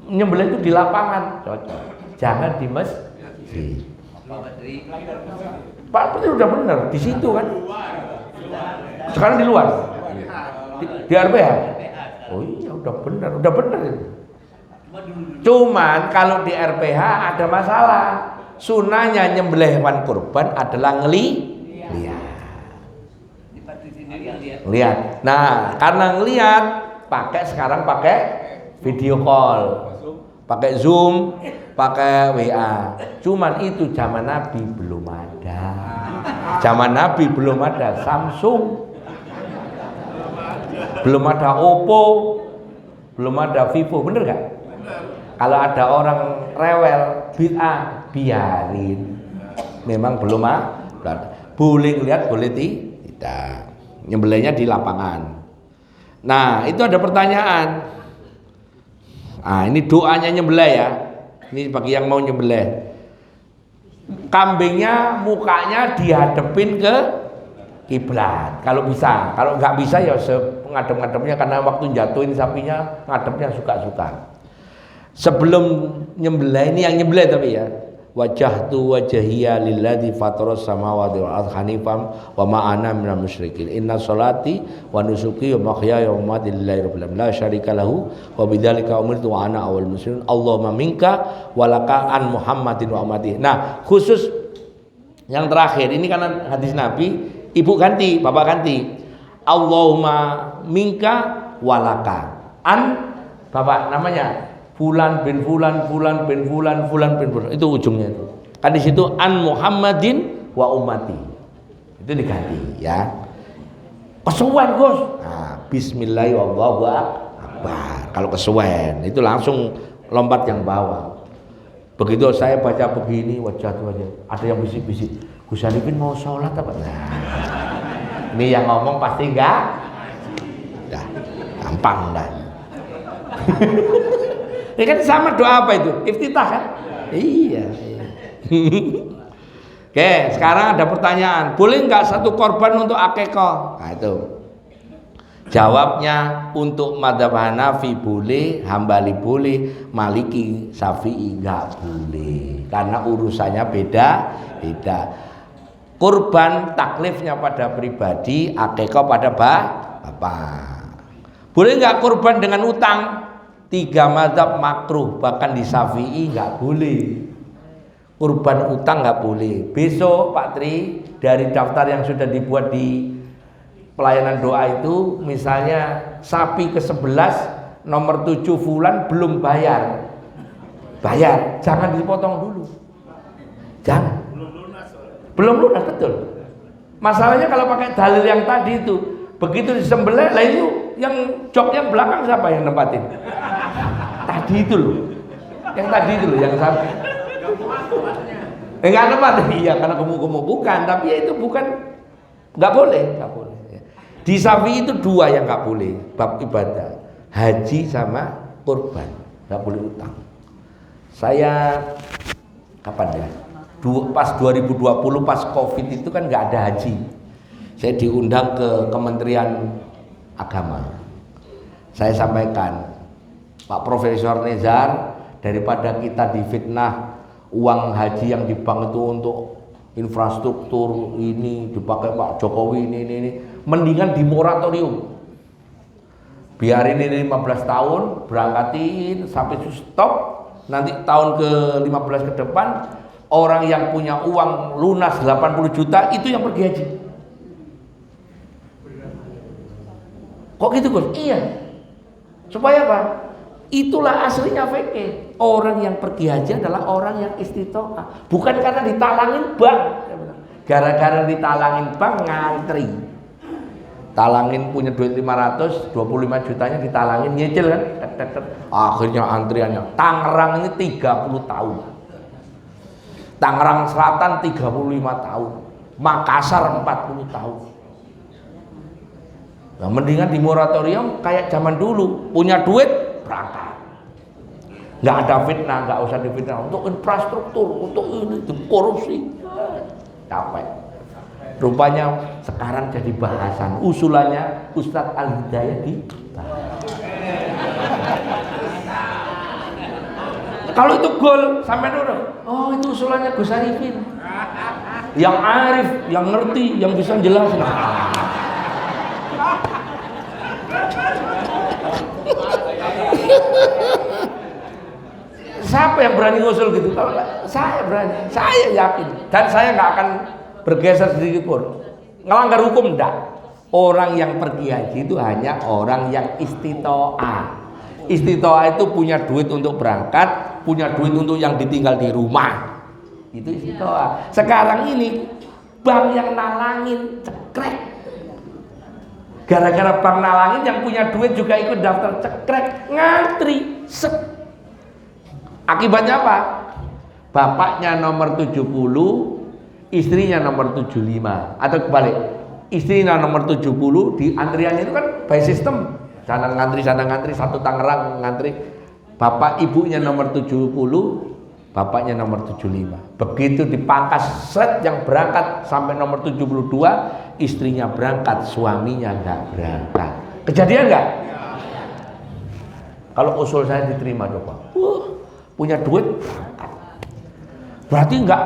[SPEAKER 2] nyembelih itu di lapangan cocok, jangan di masjid. Pak Putri udah benar di situ kan, sekarang di luar di RPH. Oh iya udah benar itu. Cuman kalau di RPH ada masalah, sunahnya nyembelih hewan kurban adalah lihat. Lihat. Nah, karena ngelihat sekarang pakai video call, pakai Zoom, pakai WA. Cuman itu zaman Nabi belum ada. Zaman Nabi belum ada Samsung, belum ada Oppo, belum ada Vivo, bener gak? Kalau ada orang rewel, bid'ah, biarin. Memang belum ada. Boleh lihat, boleh tidak. Nyembelihnya di lapangan. Nah itu ada pertanyaan. Nah ini doanya nyembelih ya. Ini bagi yang mau nyembelih. Kambingnya mukanya dihadepin ke kiblat. Kalau bisa. Kalau nggak bisa ya ngadep-ngadepnya, karena waktu jatuhin sapinya ngadepnya suka-suka. Sebelum nyembelih, ini yang nyembelih tapi ya, wajjahtu wajhiya lilladzi fataras samawati wal ardh hanifan wa ma ana minal musyrikin. Inna sholati wa nusuki wa mahyaya wa mamati lillahi rabbil alamin la syarika lahu wa bidzalika umirtu wa ana awwalul muslimin. Allahumma minka wa laka an Muhammadin wa ummati. Nah, khusus yang terakhir ini karena hadis Nabi, ibu ganti, bapak ganti. Allahumma minka wa laka an bapak namanya Fulan bin Fulan, Fulan bin Fulan, Fulan bin Fulan. Itu ujungnya itu. Kan di situ an Muhammadin wa ummati. Itu diganti ya. Kesuwen, Gus. Nah, bismillahirrahmanirrahim wallahu akbar. Kalau kesuwen itu langsung lompat yang bawah. Begitu saya baca begini wajah ada yang bisik-bisik. Gus Arifin mau sholat apa? Nah, ini yang ngomong pasti enggak. Dah, gampang dah. Ini kan sama doa apa itu? Iftitah kan? Iya. Oke, sekarang ada pertanyaan. Boleh nggak satu korban untuk akikah? Nah itu. Jawabnya untuk madzhab Hanafi boleh, Hambali boleh, Maliki, Syafi'i nggak boleh. Karena urusannya beda. Kurban taklifnya pada pribadi, akikah pada bapak. Boleh nggak kurban dengan utang? 3 mazhab makruh, bahkan di Syafi'i nggak boleh. Kurban utang nggak boleh. Besok Pak Tri dari daftar yang sudah dibuat di pelayanan doa itu, misalnya sapi ke-11 nomor 7 Fulan belum bayar, jangan dipotong dulu, jangan. Belum lunas betul. Masalahnya kalau pakai dalil yang tadi itu, begitu disembelih, lah itu yang joknya belakang siapa yang nempatin? Tadi itu loh, yang sapi. Enggak nempat, iya karena gemuk-gemuk bukan, tapi ya itu bukan, nggak boleh. Di Syafi'i itu 2 yang nggak boleh bab ibadah, haji sama kurban, nggak boleh utang. Saya kapan ya? Pas 2020 pas Covid itu kan nggak ada haji. Saya diundang ke Kementerian Agama. Saya sampaikan, Pak Profesor Nezar, daripada kita difitnah uang haji yang di bank itu untuk infrastruktur ini dipakai Pak Jokowi ini, mendingan di moratorium. Biarin ini 15 tahun, berangkatin sampai stop, nanti tahun ke-15 ke depan orang yang punya uang lunas 80 juta itu yang pergi haji. Kok gitu Gus? Iya. Supaya apa? Itulah aslinya fikih. Orang yang pergi haji adalah orang yang istitoah, bukan karena ditalangin bank. Gara-gara ditalangin bank ngantri. Talangin punya duit 500, 25 jutanya ditalangin, nyicil kan? Akhirnya antriannya. Tangerang ini 30 tahun. Tangerang Selatan 35 tahun. Makassar 40 tahun. Nah, mendingan di moratorium kayak zaman dulu, punya duit berangkat. Nggak ada fitnah, nggak usah difitnah untuk infrastruktur, untuk ini, untuk korupsi. Capek. Rupanya sekarang jadi bahasan. Usulannya Ustadz Al-Hidayat di. Kalau itu gol sampai dulu. Oh, itu usulannya Gus Arifin. Yang arif, yang ngerti, yang bisa jelasin. Siapa yang berani ngusul gitu? Kalau saya berani, saya yakin, dan saya nggak akan bergeser sedikit pun. Ngelanggar hukum enggak. Orang yang pergi haji itu hanya orang yang istitoah. Istitoah itu punya duit untuk berangkat, punya duit untuk yang ditinggal di rumah. Itu istitoah. Sekarang ini bank yang nalangin cekrek. Gara-gara bank nalangin, yang punya duit juga ikut daftar cekrek, ngantri. Akibatnya apa? Bapaknya nomor 70, istrinya nomor 75, atau kebalik, istrinya nomor 70, di antriannya itu kan by system, sana ngantri, satu Tangerang ngantri, bapak ibunya nomor 70, bapaknya nomor 75. Begitu dipangkas set yang berangkat sampai nomor 72, istrinya berangkat, suaminya nggak berangkat. Kejadian nggak? Kalau usul saya diterima dong Pak. Punya duit berangkat. Berarti enggak,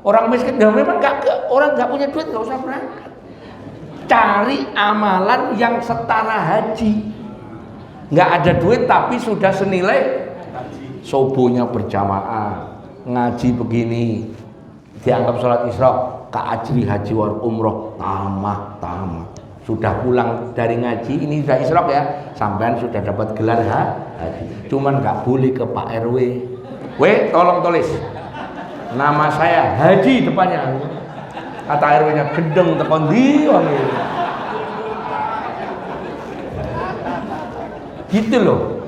[SPEAKER 2] orang miskin dan memang orang enggak punya duit enggak usah berangkat. Cari amalan yang setara haji. Enggak ada duit tapi sudah senilai subuhnya berjamaah, ngaji begini, dianggap sholat isyraq, ka'ajri haji wal umroh, tamah. Sudah pulang dari ngaji, ini sudah isyraq ya, sampean sudah dapat gelar haji. Cuman nggak boleh ke Pak RW. Tolong tulis nama saya Haji depannya. Kata RW-nya gendeng tekon ndi wonge. Gitu loh.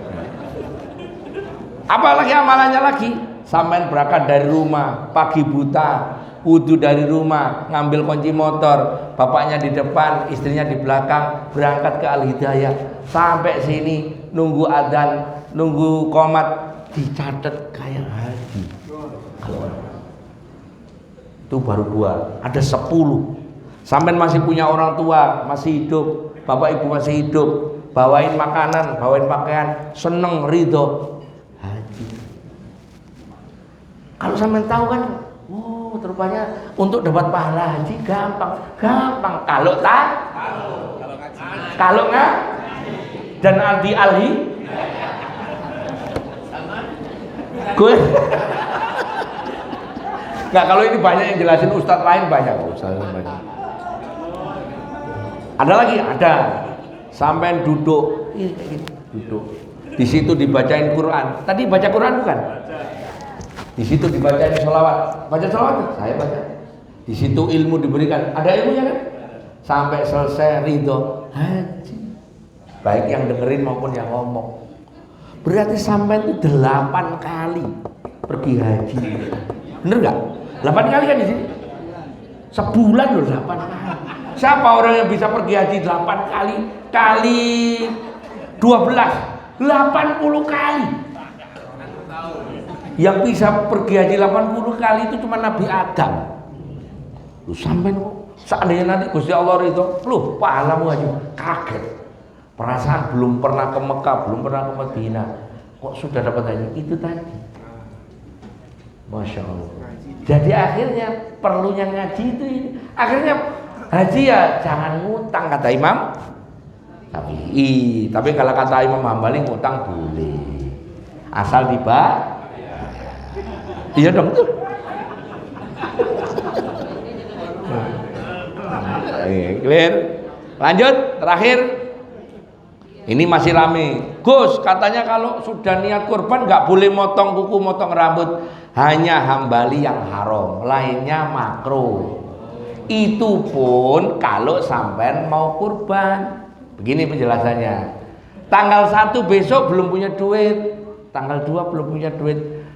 [SPEAKER 2] Apalagi amalannya lagi, sampean berangkat dari rumah pagi buta, wudu dari rumah, ngambil kunci motor, bapaknya di depan, istrinya di belakang, berangkat ke Al-Hidayah, sampai sini nunggu adzan, nunggu qomat, dicatat kayak haji. Itu baru 2, ada 10. Sampean masih punya orang tua, masih hidup, bapak ibu masih hidup, bawain makanan, bawain pakaian, seneng, ridho, haji. Kalau sampean tahu kan, rupanya untuk dapat pahala haji gampang. Kalau nggak, dan alhi, gue. Nggak, kalau ini banyak yang jelasin, ustadz lain banyak. Ada lagi, sampean duduk, di situ dibacain Quran. Tadi baca Quran bukan? Di situ dibacain sholawat. Baca sholawat, saya baca. Di situ ilmu diberikan. Ada ilmunya kan? Sampai selesai ridho haji. Baik yang dengerin maupun yang ngomong. Berarti sampai itu 8 kali pergi haji. Bener nggak? 8 kali kan di sini? Sebulan loh 8 kali. Siapa orang yang bisa pergi haji 8 kali? Kali 12, 80 kali. Yang bisa pergi haji 80 kali itu cuma Nabi Adam. Lu sampai seandainya nanti Gusti Allah itu, lu pahalamu haji, kaget. Perasaan belum pernah ke Mekah, belum pernah ke Madinah, kok sudah dapat haji itu tadi. Masya Allah. Jadi akhirnya perlunya ngaji itu ini. Akhirnya haji ya jangan ngutang kata Imam tapi kalau kata Imam Hambali ngutang boleh asal tiba. Iya dong tuh. Clear. Lanjut terakhir. Ini masih rame. Gus katanya kalau sudah niat kurban nggak boleh motong kuku, motong rambut. Hanya Hambali yang haram, lainnya makruh. Itu pun kalau sampean mau kurban. Begini penjelasannya. Tanggal 1 besok belum punya duit, tanggal 2 belum punya duit.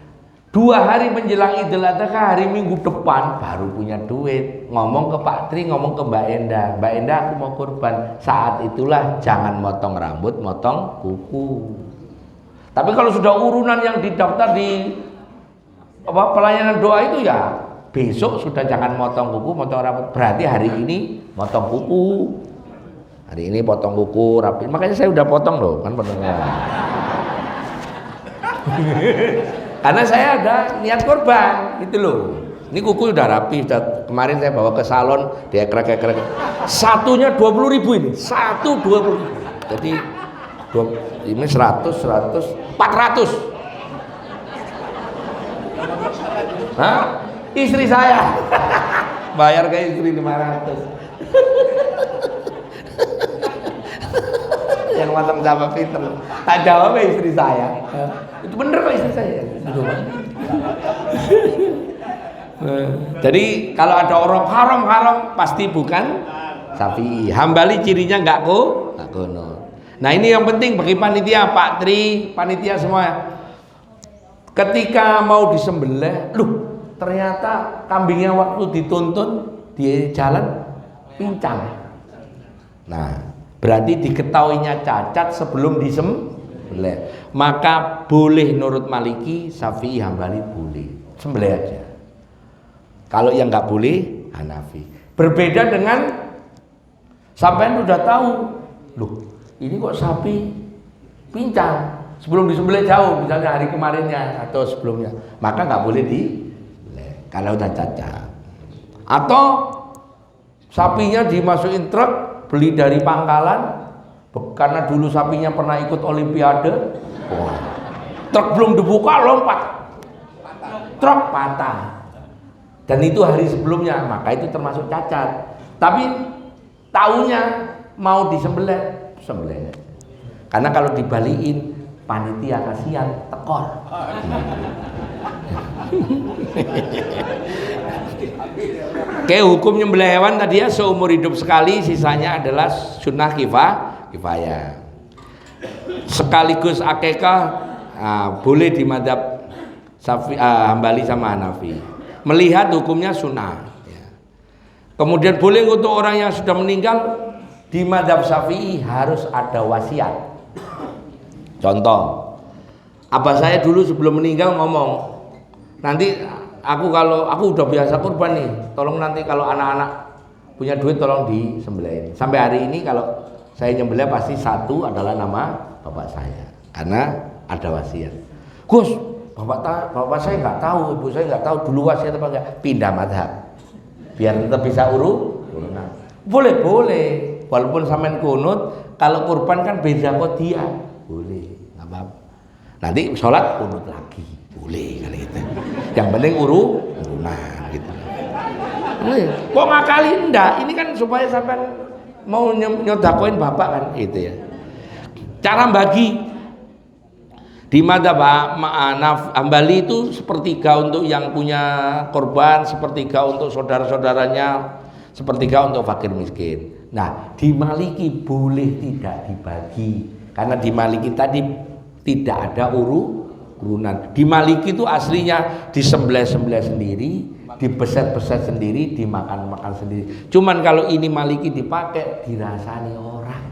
[SPEAKER 2] 2 hari menjelang Idul Adha, hari Minggu depan baru punya duit. Ngomong ke Pak Tri, ngomong ke Mbak Enda, aku mau kurban. Saat itulah jangan motong rambut, motong kuku. Tapi kalau sudah urunan yang didaftar di pelayanan doa itu ya besok sudah jangan motong kuku, motong rambut. Berarti hari ini motong kuku. Hari ini potong kuku rapi. Makanya saya udah potong loh, kan potongnya. Karena saya ada niat korban, gitu loh. Ini kuku udah rapi, kemarin saya bawa ke salon, dia krek. Satunya 20.000 ini, satu 20.000. Jadi ini 100, 400. Hah? Istri saya bayar ke istri 500. Yang macam sama pinter. Tak jawab istri saya. Itu bener kok istri saya. Jadi kalau ada orang haram pasti bukan Syafi'i. Hambali cirinya nggak kono. Nah ini yang penting bagi panitia, Pak Tri, panitia semua. Ketika mau disembelih, ternyata kambingnya waktu dituntun di jalan pincang. Nah, berarti diketahuinya cacat sebelum disembelih. Maka boleh nurut Maliki, Syafi'i, Hambali boleh sembelih aja. Kalau yang nggak boleh Hanafi. Berbeda dengan sampean udah tahu, ini kok sapi pincang sebelum disembelih jauh, misalnya hari kemarinnya atau sebelumnya, maka nggak boleh disembelih. kalau udah cacat. Atau sapinya dimasukin truk, beli dari pangkalan, karena dulu sapinya pernah ikut olimpiade. Wah, truk belum dibuka lompat, truk patah. Dan itu hari sebelumnya, maka itu termasuk cacat. Tapi taunya mau disembelih, sembelih. Karena kalau dibalikin panitia kasihan tekor. Oke, hukum nyembelih hewan tadi ya seumur hidup sekali, sisanya adalah sunnah kifayah. Sekaligus akikah boleh di madzhab Hambali sama Hanafi. Melihat hukumnya sunnah. Kemudian boleh untuk orang yang sudah meninggal, di madzhab Syafi'i harus ada wasiat. Contoh, abah saya dulu sebelum meninggal ngomong, nanti kalau aku udah biasa kurban nih, tolong nanti kalau anak-anak punya duit tolong disembelih. Sampai hari ini kalau saya nyembelih pasti satu adalah nama bapak saya, karena ada wasiat. Gus, bapak saya nggak tahu, ibu saya nggak tahu dulu wasiat apa enggak, pindah madhab biar tetap bisa urunan. Boleh, walaupun sampean kunut, kalau kurban kan beda dia. Boleh, nggak apa-apa. Nanti sholat kunut lagi, boleh kali itu. Yang penting urunan gitu. Kok ngakali enggak? Ini kan supaya sampean mau nyodakoin bapak kan, itu ya. Cara bagi di madzhab Hambali itu sepertiga untuk yang punya korban, sepertiga untuk saudara-saudaranya, sepertiga untuk fakir miskin. Nah, di Maliki boleh tidak dibagi. Karena di Maliki tadi tidak ada urunan. Di Maliki itu aslinya disembelih-sembelih sendiri, dibeset-beset sendiri, dimakan-makan sendiri. Cuman kalau ini Maliki dipakai, dirasani orang.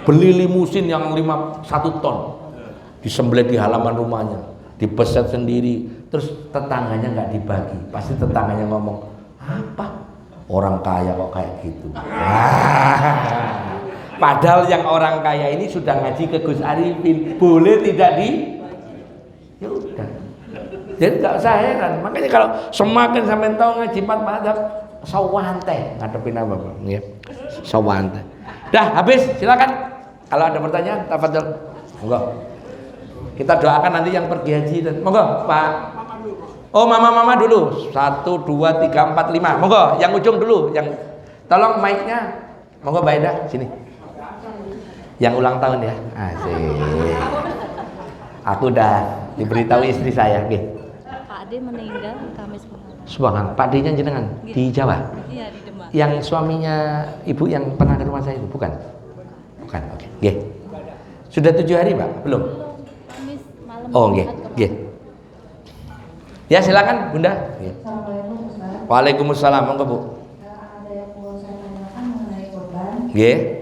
[SPEAKER 2] Beli limusin yang 1 ton, disembelih di halaman rumahnya, dibeset sendiri, terus tetangganya nggak dibagi. Pasti tetangganya ngomong, apa? Orang kaya kok kayak gitu. Padahal yang orang kaya ini sudah ngaji ke Gus Arifin, boleh tidak ya udah. Jadi nggak usah heran. Makanya kalau semakin sampai tahu ngaji 4 madzhab, sawante ngadepin apa Pak? Ya. Sawante. Dah habis, silakan. Kalau ada pertanyaan, tafadhol. Monggo. Kita doakan nanti yang pergi haji dan monggo Pak. Oh, mama dulu. 1 2 3 4 5. Monggo, yang ujung dulu, yang tolong mic-nya. Monggo Mbak Eda sini. Yang ulang tahun ya, asik. Aku udah diberitahu istri saya, Pak
[SPEAKER 4] Ade meninggal Kamis kemarin.
[SPEAKER 2] Subhanallah, Pak D-nya jenengan di Jawa?
[SPEAKER 4] Iya, di Demak.
[SPEAKER 2] Yang suaminya ibu yang pernah ke rumah saya itu, bukan? Bukan, oke. Nggih. Sudah 7 hari, Pak? Belum?
[SPEAKER 4] Kamis malam.
[SPEAKER 2] Oh, nggih. Nggih. Ya, silakan, Bunda. Nggih.
[SPEAKER 5] Assalamualaikum Ustaz.
[SPEAKER 2] Waalaikumsalam, monggo Bu.
[SPEAKER 5] Ada yang mau saya tanyakan mengenai korban.
[SPEAKER 2] Nggih.